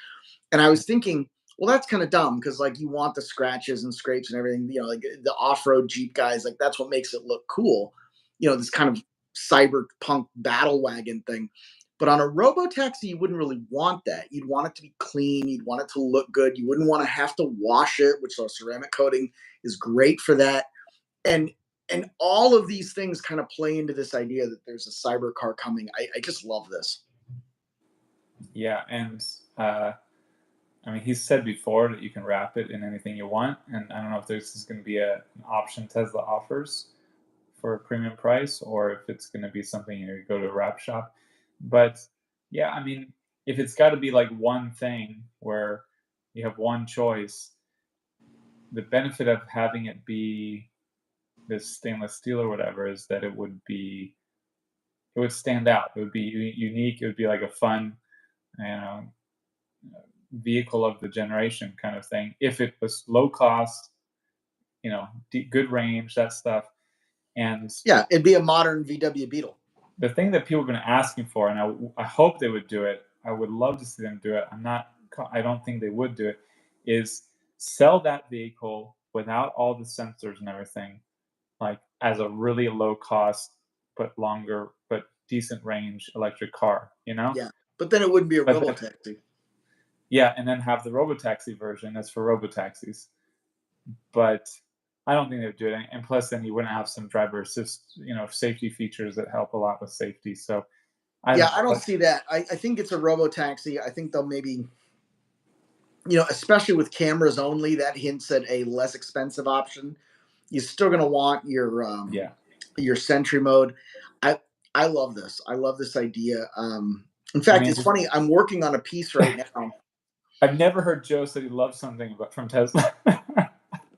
And I was thinking, well, that's kind of dumb because like you want the scratches and scrapes and everything, like the off-road Jeep guys, like that's what makes it look cool. This kind of cyberpunk battle wagon thing. But on a robo taxi, you wouldn't really want that. You'd want it to be clean. You'd want it to look good. You wouldn't want to have to wash it, which a ceramic coating is great for that. And and all of these things kind of play into this idea that there's a cyber car coming. I just love this. Yeah, and I mean, he's said before that you can wrap it in anything you want, and I don't know if this is going to be an option Tesla offers for a premium price, or if it's going to be something you go to a wrap shop. But yeah, I mean, if it's got to be like one thing where you have one choice, the benefit of having it be this stainless steel or whatever is that it would stand out. It would be unique. It would be like a fun, you know, vehicle of the generation kind of thing. If it was low cost, good range, that stuff. And Yeah, it'd be a modern VW Beetle. the thing that people have been asking for, and I hope they would do it. I would love to see them do it. I don't think they would do it. Is sell that vehicle without all the sensors and everything, like as a really low cost but longer but decent range electric car. Yeah, but then it wouldn't be a But then, robo-taxi. yeah, and then have the robotaxi version that's for robotaxis. But I don't think they would do it. And plus, then you wouldn't have some driver assist, safety features that help a lot with safety. So I Yeah, don't know. I don't see that. I think it's a robo-taxi. I think they'll maybe, especially with cameras only, that hints at a less expensive option. You're still going to want Yeah, your Sentry mode. I I love this. I love this idea. In I fact, mean, it's funny. I'm working on a piece right now. I've never heard Joe say he loves something but from Tesla.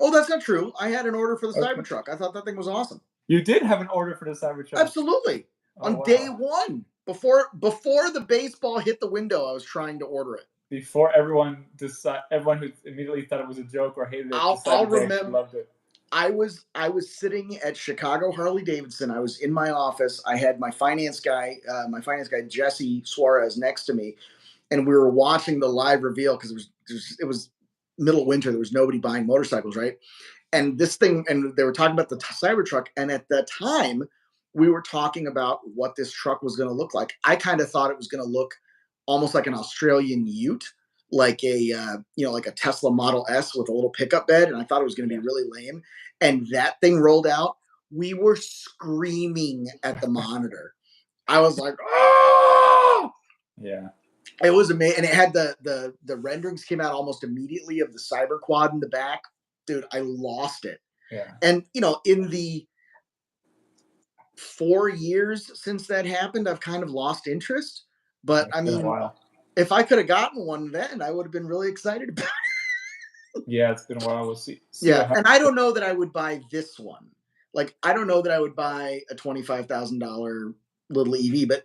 Oh, that's not true. I had an order for the Okay, Cybertruck. I thought that thing was awesome. you did have an order for the Cybertruck. Absolutely. Oh On day wow! one, before the baseball hit the window, I was trying to order it. Before everyone who immediately thought it was a joke or hated it I'll decided they actually remember. loved it. I was sitting at Chicago Harley Davidson. I was in my office. I had my finance guy Jesse Suarez next to me, and we were watching the live reveal because it was middle of winter. There was nobody buying motorcycles, right? And they were talking about the Cybertruck, and at that time, we were talking about what this truck was going to look like. I kind of thought it was going to look almost like an Australian Ute, like like a Tesla Model S with a little pickup bed, and I thought it was going to Yeah, be really lame. And that thing rolled out. We were screaming at the monitor. I was like, "Oh!" yeah, It was amazing, and it had the renderings came out almost immediately of the Cyber Quad in the back. Dude, I lost it. yeah. And in the 4 years since that happened, I've kind of lost interest. But It's I been a mean, while. if I could have gotten one then, I would have been really excited about it. Yeah, it's been a while. We'll see what Yeah, happens. and I don't know that I would buy this one. Like, I don't know that I would buy a $25,000 little EV, but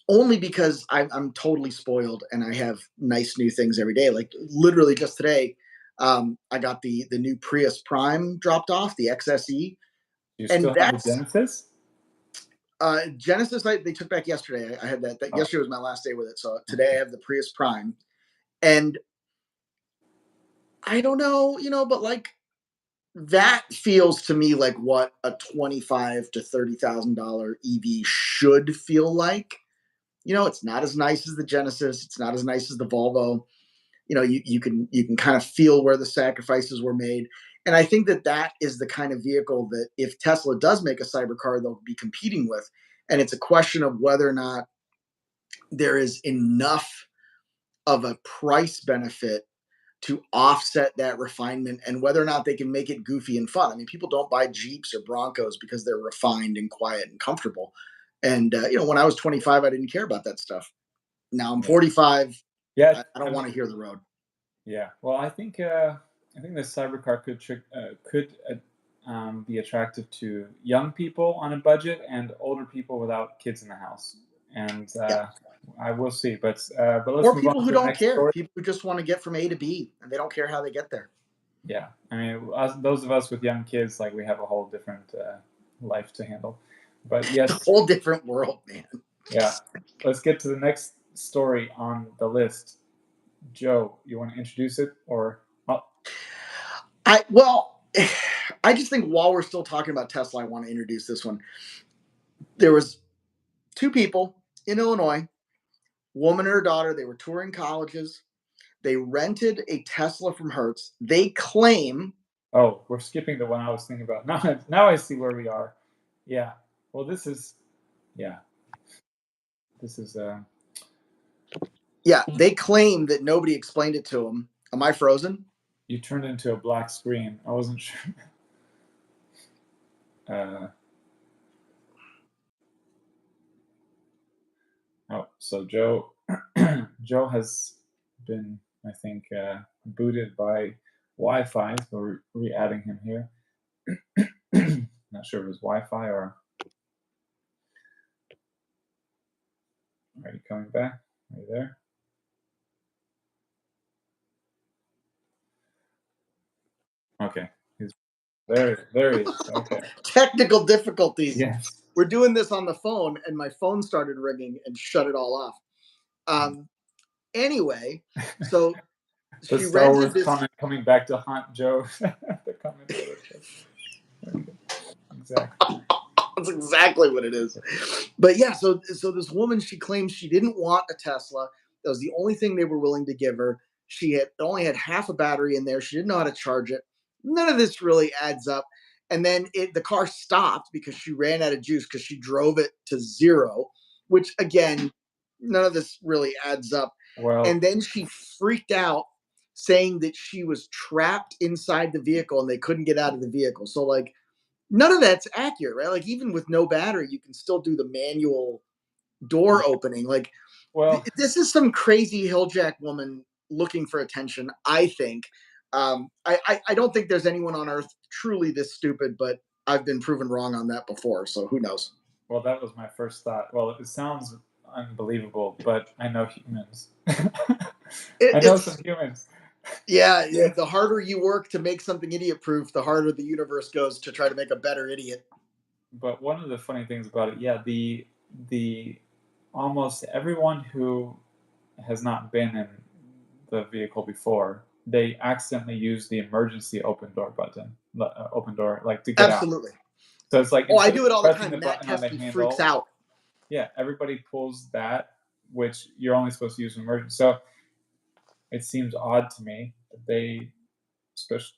only because I'm totally spoiled and I have nice new things every day. Like literally just today, I got the new Prius Prime dropped off, the XSE, Do you and still have the that's Genesis? Genesis. They took back yesterday. I had that. Oh, Yesterday was my last day with it, so today I okay. have the Prius Prime, and I don't know, but like that feels to me like what a 25 to $30,000 EV should feel like. It's not as nice as the Genesis. It's not as nice as the Volvo. You can kind of feel where the sacrifices were made. And I think that is the kind of vehicle that if Tesla does make a cybercar, they'll be competing with. And it's a question of whether or not there is enough of a price benefit to offset that refinement and whether or not they can make it goofy and fun. I mean, people don't buy Jeeps or Broncos because they're refined and quiet and comfortable. And, when I was 25, I didn't care about that stuff. Now I'm Yeah. 45. Yeah, I I don't want mean, to hear the road. yeah. Well, I think the cybercar could be attractive to young people on a budget and older people without kids in the house. And Yeah. I will see. But let's Or move on people who to the don't next care. story. People who just want to get from A to B and they don't care how they get there. Yeah, I mean, those of us with young kids, like we have a whole different life to handle. But It's a yes, whole different world, man. yeah. Let's get to the next story on the list. Joe, you want to introduce it, or oh, Well, I just think while we're still talking about Tesla, I want to introduce this one. There was two people in Illinois, woman and her daughter. They were touring colleges. They rented a Tesla from Hertz. They claim, oh, we're skipping the one I was thinking about. Now I see where we are. Yeah. Well, yeah, this is Yeah, they claim that nobody explained it to them. Am I frozen? You turned into a black screen. I wasn't sure. Uh, oh, so Joe, Joe has been, I think, booted by Wi-Fi. So we're re-adding him here. Not sure if it was Wi-Fi or. Are you coming back? Are you there? Okay, he's there. There he is. Okay. Technical difficulties. Yes. We're doing this on the phone, and my phone started ringing and shut it all off. Um, anyway, so The she Star Wars rented this. comment coming back to haunt Joe. The comment that was okay. Exactly. That's exactly what it is. But yeah, so this woman, she claims she didn't want a Tesla. That was the only thing they were willing to give her. She had only had half a battery in there. She didn't know how to charge it. None of this really adds up. And then the car stopped because she ran out of juice because she drove it to zero, which again, none of this really adds up. Well, And then she freaked out saying that she was trapped inside the vehicle and they couldn't get out of the vehicle. So like none of that's accurate, right? Like even with no battery, you can still do the manual door yeah. opening. Like Well, this is some crazy hilljack woman looking for attention. I think. I don't think there's anyone on earth truly this stupid, but I've been proven wrong on that before. So who knows? well, that was my first thought. Well, it sounds unbelievable, but I know humans. I know some It's humans. yeah. Yeah. The harder you work to make something idiot proof, the harder the universe goes to try to make a better idiot. But one of the funny things about it, yeah, the almost everyone who has not been in the vehicle before, they accidentally use the emergency open door button, open door, like to get out. Absolutely. So it's like Oh, I instead of do it all the pressing the time. Matt button on the Kesky freaks handle, out. yeah, everybody pulls that, which you're only supposed to use in emergency. So it seems odd to me that they, especially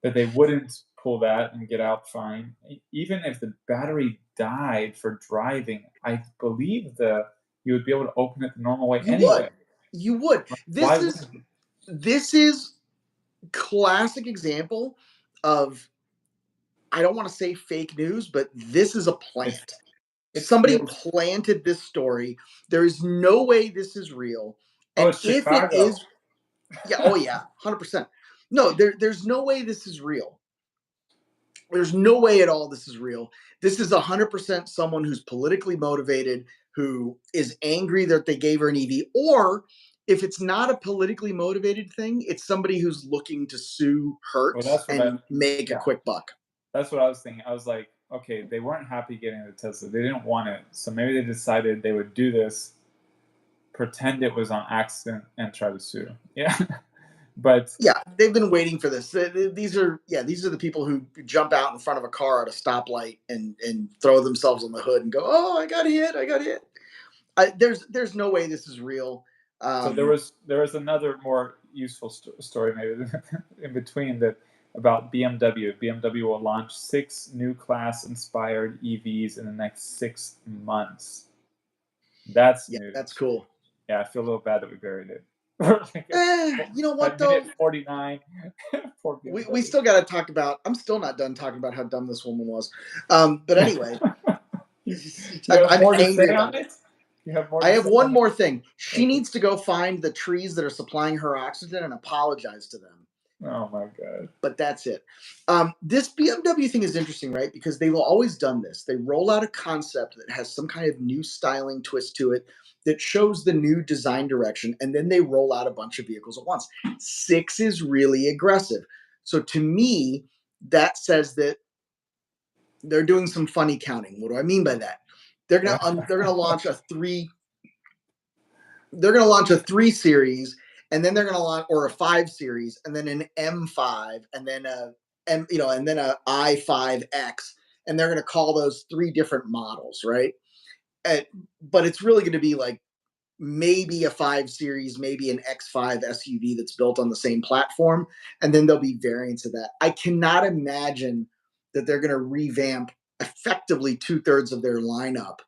that they wouldn't pull that and get out fine. Even if the battery died for driving, I believe the you would be able to open it the normal way You anyway. would. You would. Why This is wouldn't you? this is classic example of I don't want to say fake news, but this is a It's plant. it Somebody feels. planted this story. There is no way this is real. Oh, And it's if it Chicago. is, yeah, oh yeah, 100%. No, there's no way this is real. There's no way at all this is real. This is 100% someone who's politically motivated, who is angry that they gave her an EV, or if it's not a politically motivated thing, it's somebody who's looking to sue Well, Hertz that's what I. and make a Yeah, quick buck. that's what I was thinking. I was like, okay, they weren't happy getting the Tesla. They didn't want it, so maybe they decided they would do this, pretend it was on accident, and try to sue. Yeah, but Yeah, they've been waiting for this. These are the people who jump out in front of a car at a stoplight and throw themselves on the hood and go, "Oh, I got hit! I got hit!" There's no way this is real. so Um, there was another more useful story maybe in between that about BMW. BMW will launch 6 new class inspired EVs in the next 6 months. That's yeah, that's news. cool. Yeah, I feel a little bad that we buried it. Like You know what at minute though? 49, poor We BMW. still got to talk about. I'm still not done talking about how dumb this woman was. But anyway, you, you have I'm more to say angry on about it. it? You have more I to have say one on it? more thing. She Okay. needs to go find the trees that are supplying her oxygen and apologize to them. Oh my god. But that's it. This BMW thing is interesting, right? Because they've always done this. They roll out a concept that has some kind of new styling twist to it that shows the new design direction, and then they roll out a bunch of vehicles at once. Six is really aggressive. So to me, that says that they're doing some funny counting. What do I mean by that? They're gonna launch a three they're going to launch a 3 series, and then they're going to launch, or a 5 series, and then an M5, and then and then a i5X, and they're going to call those 3 different models, right? And, but it's really going to be like maybe a 5 series, maybe an X5 SUV that's built on the same platform, and then there'll be variants of that. I cannot imagine that they're going to revamp effectively 2/3 of their lineup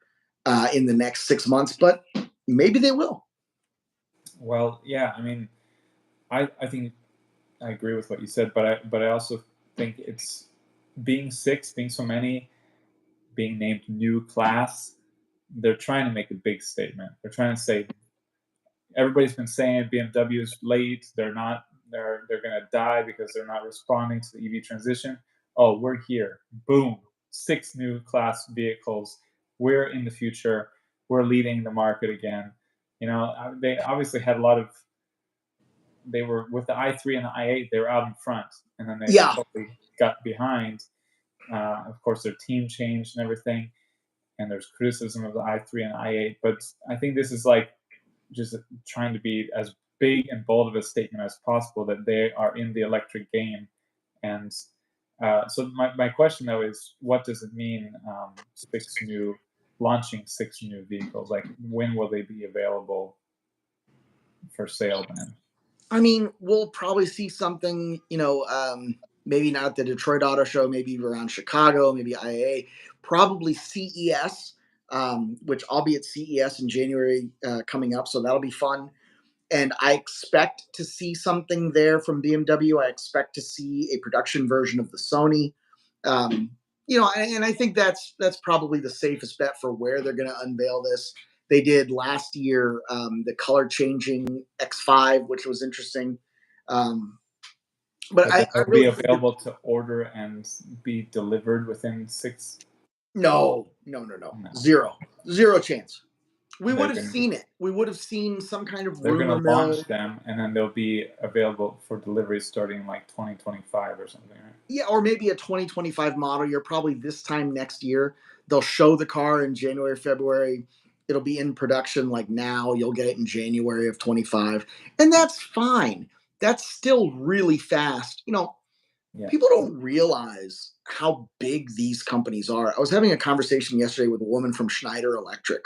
in the next 6 months, but maybe they will. Well, yeah, I mean, I think I agree with what you said, but I also think it's being six, being so many, being named new class. They're trying to make a big statement. They're trying to say everybody's been saying BMW is late. They're not. They're gonna die because they're not responding to the EV transition. Oh, we're here. Boom. Six new class vehicles. We're in the future. We're leading the market again. They obviously had a lot of. They were with the i3 and the i8. They were out in front, and then they Yeah, totally got behind. Of course, their team changed and everything, and there's criticism of the i3 and i8. But I think this is like just trying to be as big and bold of a statement as possible that they are in the electric game. And so my question though is, what does it mean, launching six new vehicles? Like, when will they be available for sale then? I mean, we'll probably see something, maybe not at the Detroit Auto Show, maybe around Chicago, maybe IAA, probably CES, which I'll be at CES in January coming up, so that'll be fun. And I expect to see something there from BMW. I expect to see a production version of the Sony. Um, and I think that's probably the safest bet for where they're going to unveil this. They did last year the color changing X5, which was interesting. Um, but But I, then I they'll be really think available to order and be delivered within six. no, no, no, no, No, zero chance. We would they're have going to be. seen it. We would have seen some kind of They're going rumor to mill. launch them, and then they'll be available for delivery starting like 2025 or something, right? Yeah, or maybe a 2025 model year, probably this time next year. They'll show the car in January, February. It'll be in production like now. You'll get it in January of 25. And that's fine. That's still really fast. Yeah. People don't realize how big these companies are. I was having a conversation yesterday with a woman from Schneider Electric.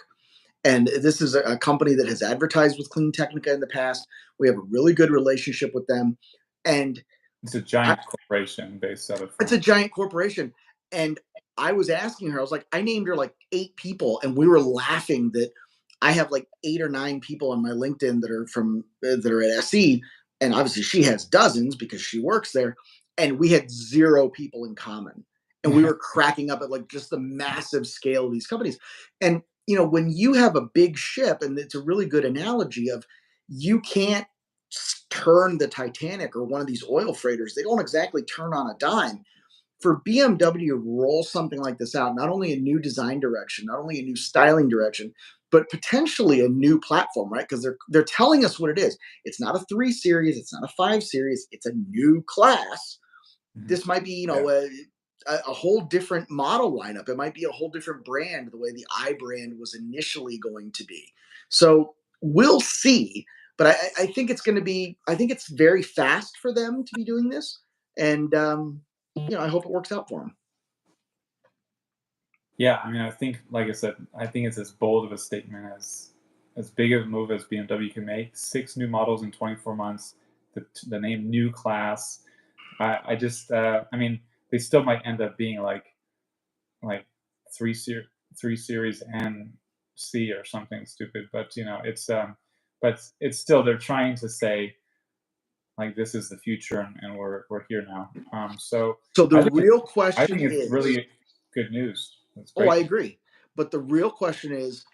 And this is a company that has advertised with Clean Technica in the past. We have a really good relationship with them. And It's a I, giant corporation based out of it's a France. giant corporation. And I was asking her, I was like, I named her like 8 people, and we were laughing that I have like 8 or 9 people on my LinkedIn that are that are at SE, and obviously she has dozens because she works there, and we had 0 people in common, and we were cracking up at like just the massive scale of these companies. And when you have a big ship, and it's a really good analogy of you can't turn the Titanic or one of these oil freighters. They don't exactly turn on a dime. For BMW to roll something like this out, not only a new design direction, not only a new styling direction, but potentially a new platform, right? Because they're telling us what it is. It's not a 3 series, it's not a 5 series, it's a new class. Mhm. This might be, Yeah. a whole different model lineup. It might be a whole different brand, the way the I brand was initially going to be. So we'll see. But I think it's going to be. I think it's very fast for them to be doing this, and I hope it works out for them. Yeah, I mean, I think, like I said, I think it's as bold of a statement as big of a move as BMW can make. Six new models in 24 months. The name new class. I mean, they still might end up being like three ser- three series N C or something stupid. But but it's still, they're trying to say like this is the future, and we're here now. So So the I think real I question think it's is, really good news. It's oh, I great. agree, but the real question is,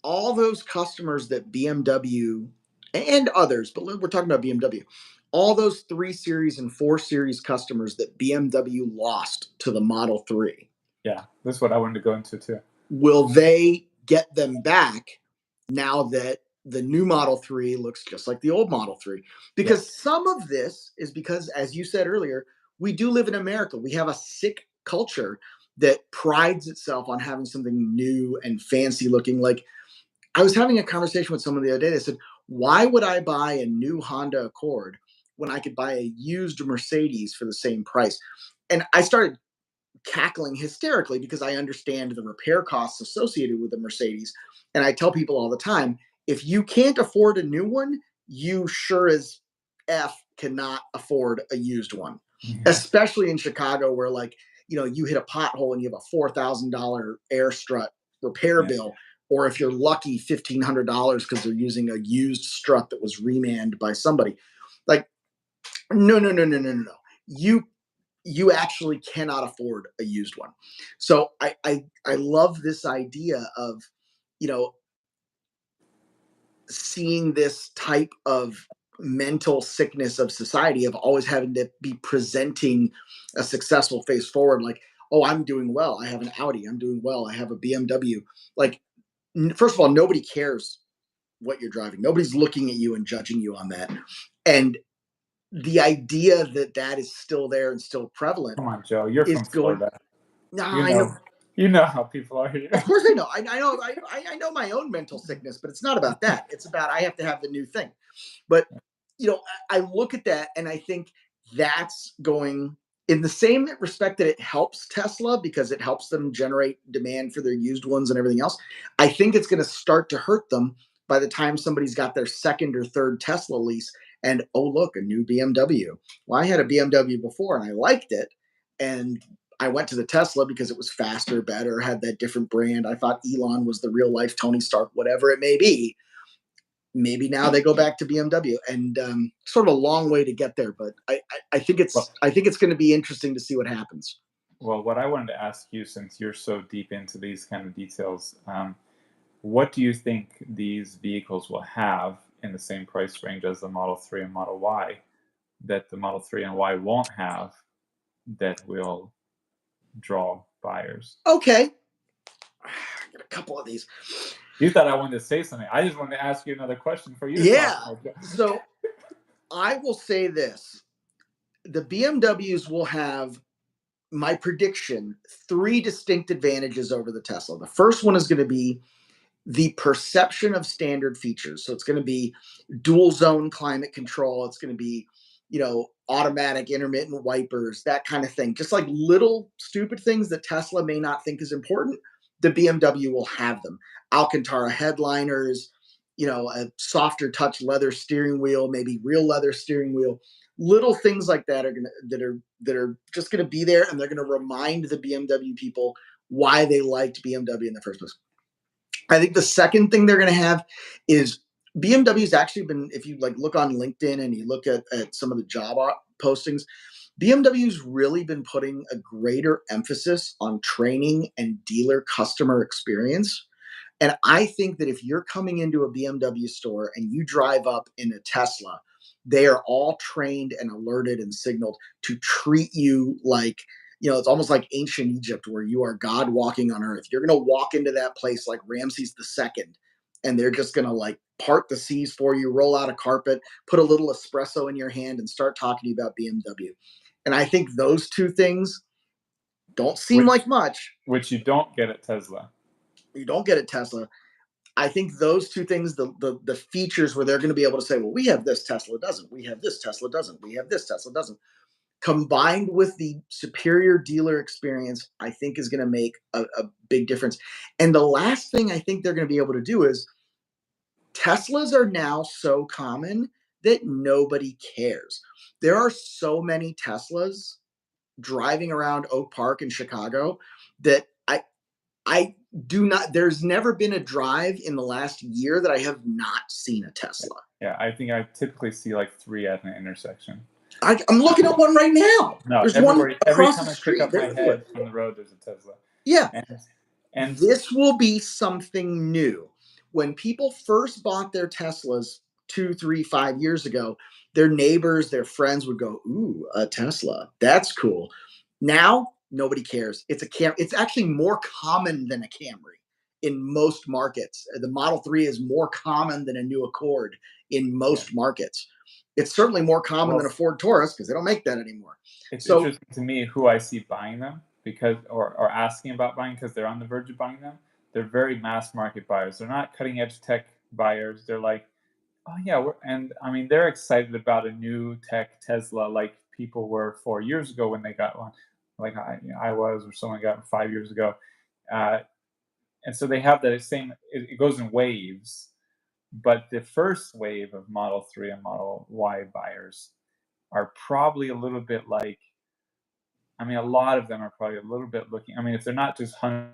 all those customers that BMW and others, but we're talking about BMW, all those 3 series and 4 series customers that BMW lost to the Model 3, Yeah, that's what I wanted to go into too. will they get them back now that the new Model 3 looks just like the old Model 3? Yeah. Because some of this is because, as you said earlier, we do live in America. We have a sick culture that prides itself on having something new and fancy looking. Like, I was having a conversation with someone the other day. They said, why would I buy a new Honda Accord when I could buy a used Mercedes for the same price? And I started cackling hysterically because I understand the repair costs associated with the Mercedes. And I tell people all the time, if you can't afford a new one, you sure as F cannot afford a used one, Yeah. especially in Chicago, where you hit a pothole and you have a $4,000 air strut repair Yeah. bill. or if you're lucky, $1,500 because they're using a used strut that was remanned by somebody. Like, no, no, no, no, no, no, no. You actually cannot afford a used one. So I love this idea of, you know, seeing this type of mental sickness of society of always having to be presenting a successful face forward, like, oh, I'm doing well, I have an Audi, I'm doing well, I have a BMW. Like, first of all, nobody cares what you're driving, nobody's looking at you and judging you on that. And the idea that that is still there and still prevalent Come on, Joe. You're is from going, Florida. nah, You I know. know, you know how people are here. Of course I know. I know. I know my own mental sickness, but it's not about that. It's about I have to have the new thing. But I look at that and I think that's going in the same respect that it helps Tesla because it helps them generate demand for their used ones and everything else. I think it's going to start to hurt them by the time somebody's got their second or third Tesla lease and oh look, a new BMW. Well, I had a BMW before and I liked it, and I went to the Tesla because it was faster, better, had that different brand. I thought Elon was the real life Tony Stark, whatever it may be. Maybe now they go back to BMW, and sort of a long way to get there. But I think Well, it's going to be interesting to see what happens. well, what I wanted to ask you, since you're so deep into these kind of details, what do you think these vehicles will have in the same price range as the Model 3 and Model Y that the Model 3 and Y won't have that will draw buyers? Okay, I got a couple of these. You thought I wanted to say something. I just wanted to ask you another question for you to talk Yeah. about. So I will say this: the BMWs will have, my prediction, three distinct advantages over the Tesla. The first one is going to be the perception of standard features. So it's going to be dual zone climate control. It's going to be, automatic intermittent wipers, that kind of thing. Just like little stupid things that Tesla may not think is important, the BMW will have them. Alcantara headliners, a softer touch leather steering wheel, maybe real leather steering wheel. Little things like that are just gonna be there, and they're gonna remind the BMW people why they liked BMW in the first place. I think the second thing they're going to have is BMW's actually been, if you like look on LinkedIn and you look at some of the job postings, BMW's really been putting a greater emphasis on training and dealer customer experience. And I think that if you're coming into a BMW store and you drive up in a Tesla, they are all trained and alerted and signaled to treat you like, it's almost like ancient Egypt where you are God walking on earth. You're going to walk into that place like Ramses II, and they're just going to like part the seas for you, roll out a carpet, put a little espresso in your hand, and start talking to you about BMW. And I think those two things don't seem which like much. which you don't get at Tesla. You don't get at Tesla. I think those two things, the features where they're going to be able to say, well, we have this, Tesla doesn't. We have this, Tesla doesn't. We have this, Tesla doesn't. Combined with the superior dealer experience, I think is going to make a big difference. And the last thing I think they're going to be able to do is Teslas are now so common that nobody cares. There are so many Teslas driving around Oak Park in Chicago that I do not. There's never been a drive in the last year that I have not seen a Tesla. Yeah, I think I typically see like 3 at an intersection. I'm looking at one right now. No, There's one everywhere. Every across the time I pick street. up They're my everywhere. head from the road, there's a Tesla. Yeah, And this will be something new. When people first bought their Teslas 2, 3, 5 years ago, their neighbors, their friends would go, "Ooh, a Tesla. That's cool." Now nobody cares. It's actually more common than a Camry in most markets. The Model 3 is more common than a new Accord in yeah, most markets. It's certainly more common well, than a Ford Taurus because they don't make that anymore. it's So interesting to me who I see buying them because, or asking about buying because they're on the verge of buying them. They're very mass market buyers. They're not cutting edge tech buyers. They're like, oh yeah, and I mean they're excited about a new tech Tesla like people were 4 years ago when they got one, like I was, or someone got 5 years ago, uh, and so they have that same. It goes in waves, but the first wave of Model 3 and Model Y buyers are probably a little bit like, I mean, a lot of them are probably a little bit looking. I mean, if they're not just 100%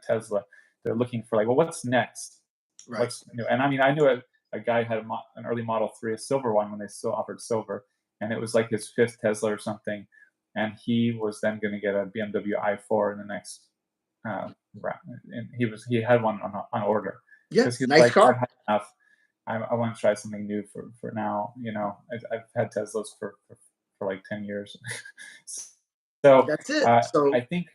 Tesla, they're looking for like, well, what's next? Right. What's new? And I mean, I knew a guy had an early Model 3, a silver one when they still offered silver, and it was like his fifth Tesla or something, and he was then going to get a BMW i4 in the next uh, and he had one on order Yeah. because he's Nice like, I've car. had enough. I want to try something new for now. I've had Teslas for like 10 years. So That's it. I So, think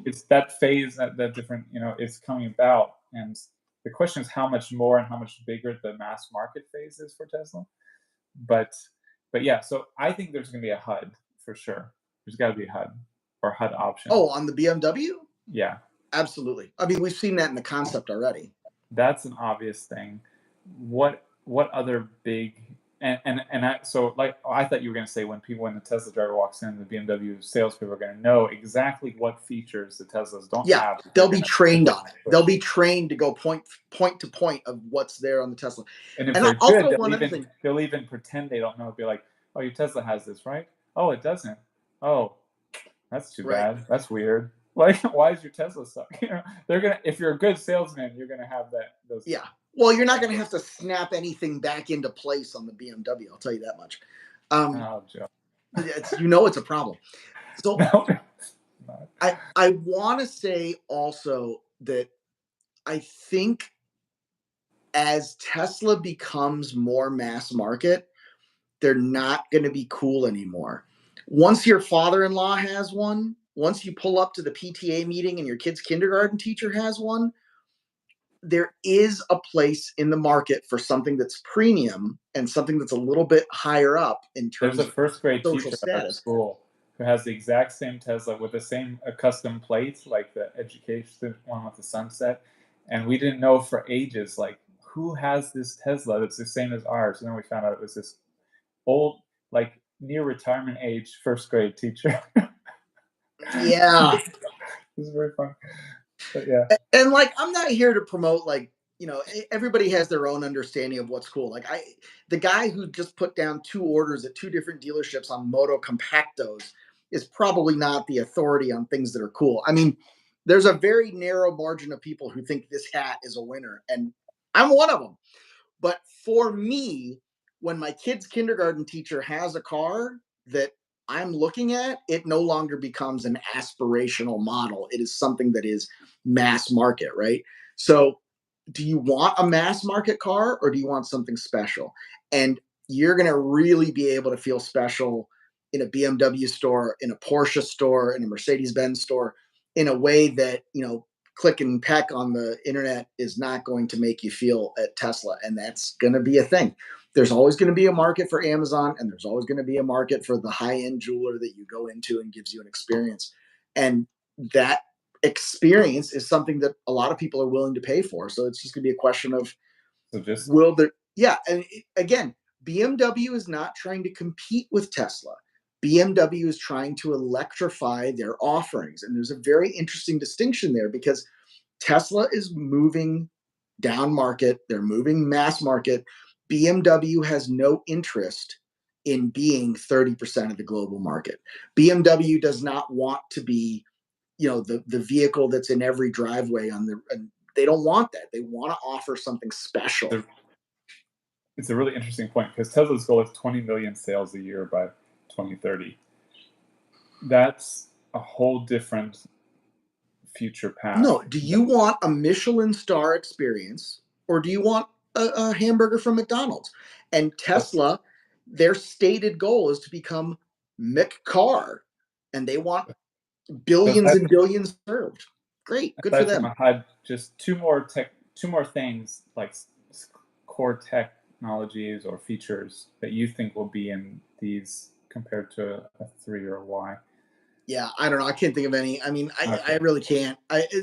it's that phase that different is coming about, and the question is how much more and how much bigger the mass market phase is for Tesla. But yeah, so I think there's going to be a HUD for sure. There's got to be a HUD or HUD option. oh, on the BMW? Yeah, Absolutely. I mean, we've seen that in the concept already. that's an obvious thing. What other big so like I thought you were going to say when the Tesla driver walks in, the BMW salespeople are going to know exactly what features the Teslas don't Yeah, have. they'll They're be going to trained flip on it. the They'll switch. be trained to go point to point of what's there on the Tesla. And if And they're good, also one other thing. they'll even pretend they don't know. Be like, "Oh, your Tesla has this, right? Oh, it doesn't. Oh, that's too Right. bad. That's weird. Like, why is your Tesla stuck?" They're gonna. If you're a good salesman, you're gonna have that. Those. Yeah. Well, you're not going to have to snap anything back into place on the BMW. I'll tell you that much. Um, Oh, Joe. it's a problem. So No. I want to say also that I think as Tesla becomes more mass market, they're not going to be cool anymore. Once your father-in-law has one, once you pull up to the PTA meeting and your kid's kindergarten teacher has one, there is a place in the market for something that's premium and something that's a little bit higher up in There's terms a of first grade social teacher at our status. school who has the exact same Tesla with the same custom plates, like the education one with the sunset. And we didn't know for ages, like, who has this Tesla that's the same as ours? And then we found out it was this old, like near retirement age first grade teacher. Yeah. It was very fun. But yeah. And like, I'm not here to promote, like, everybody has their own understanding of what's cool. Like, the guy who just put down 2 orders at 2 different dealerships on Moto Compactos is probably not the authority on things that are cool. I mean, there's a very narrow margin of people who think this hat is a winner, and I'm one of them. But for me, when my kid's kindergarten teacher has a car that I'm looking at, it no longer becomes an aspirational model. It is something that is mass market, right? So, do you want a mass market car or do you want something special? And you're going to really be able to feel special in a BMW store, in a Porsche store, in a Mercedes Benz store, in a way that, click and peck on the internet is not going to make you feel at Tesla. And that's going to be a thing. There's always going to be a market for Amazon, and there's always going to be a market for the high end jeweler that you go into and gives you an experience. And that experience is something that a lot of people are willing to pay for. So it's just going to be a question of So just will there, yeah. And again, BMW is not trying to compete with Tesla. BMW is trying to electrify their offerings. And there's a very interesting distinction there because Tesla is moving down market, they're moving mass market. BMW has no interest in being 30% of the global market. BMW does not want to be, the vehicle that's in every driveway and they don't want that. They want to offer something special. it's a really interesting point because Tesla's goal is 20 million sales a year by 2030. That's a whole different future path. No, do you want a Michelin star experience or do you want a hamburger from McDonald's? And That's Tesla, their stated goal is to become McCar, and they want so billions and billions served. Great, good for aside from them. a HUD, just two more things like core technologies or features that you think will be in these compared to a 3 or a Y. Yeah, I don't know. I can't think of any. I mean, I Okay. really can't.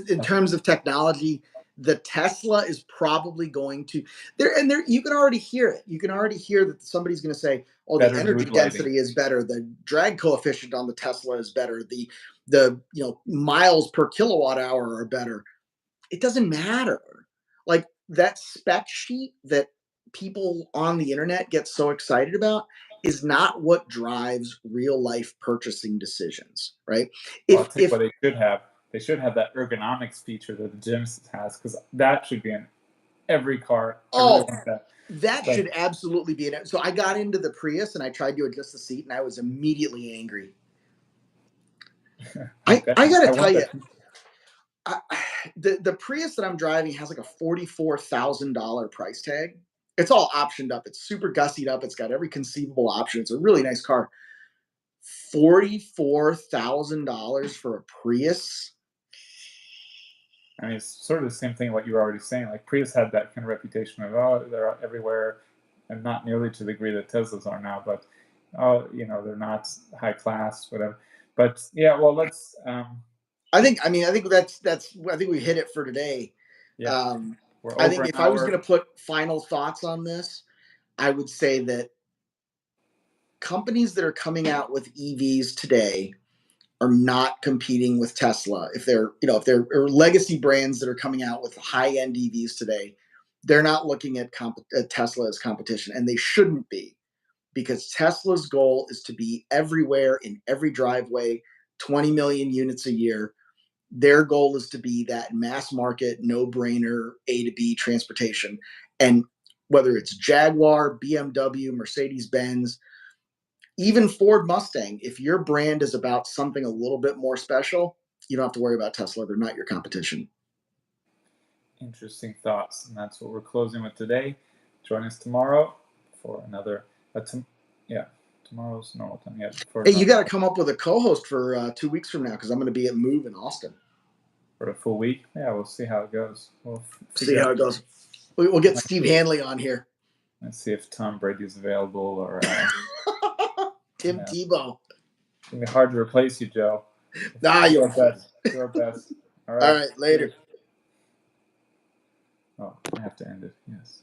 In terms of technology, the Tesla is probably going to there. You can already hear it. You can already hear that somebody's going to say, "Oh, the Better energy mood lighting. density is better. The drag coefficient on the Tesla is better. The miles per kilowatt hour are better." It doesn't matter. Like that spec sheet that people on the internet get so excited about is not what drives real life purchasing decisions, right? Well, I'll If tell you if what they should have. they should have that ergonomics feature that the gym has, because that should be in every car. I really Oh, want that. that But should absolutely be it. So I got into the Prius and I tried to adjust the seat, and I was immediately angry. okay, I got to I tell want you, that. I, the Prius that I'm driving has like a $44,000 price tag. It's all optioned up. It's super gussied up. It's got every conceivable option. It's a really nice car. $44,000 for a Prius. I mean, it's sort of the same thing what you were already saying. Like Prius had that kind of reputation of, oh, they're everywhere, and not nearly to the degree that Teslas are now. But oh, they're not high class, whatever. But yeah, well, let's I think we hit it for today. yeah, Um, we're I over think an if I was going hour. to put final thoughts on this, I would say that companies that are coming out with EVs today are not competing with Tesla. If they're or legacy brands that are coming out with high end EVs today, they're not looking at Tesla as competition, and they shouldn't be, because Tesla's goal is to be everywhere in every driveway, 20 million units a year. Their goal is to be that mass market, no brainer A to B transportation. And whether it's Jaguar, BMW, Mercedes Benz, even Ford Mustang, if your brand is about something a little bit more special, you don't have to worry about Tesla. They're not your competition. Interesting thoughts, and that's what we're closing with today. Join us tomorrow for another. Yeah, tomorrow's normal time. Yeah, for Hey, you got to normal come up with a co-host for 2 weeks from now, because I'm going to be at Move in Austin. for a full week. Yeah, we'll see how it goes. We'll See figure how out. it goes. We'll get Steve Hanley on here. Let's see if Tom Brady's available, or Tim yeah, Tebow. it's gonna be hard to replace you, Joe. Nah, Do you'll our be fine. best. Do our best. All All right. right, later. Cheers. Oh, I have to end it. Yes.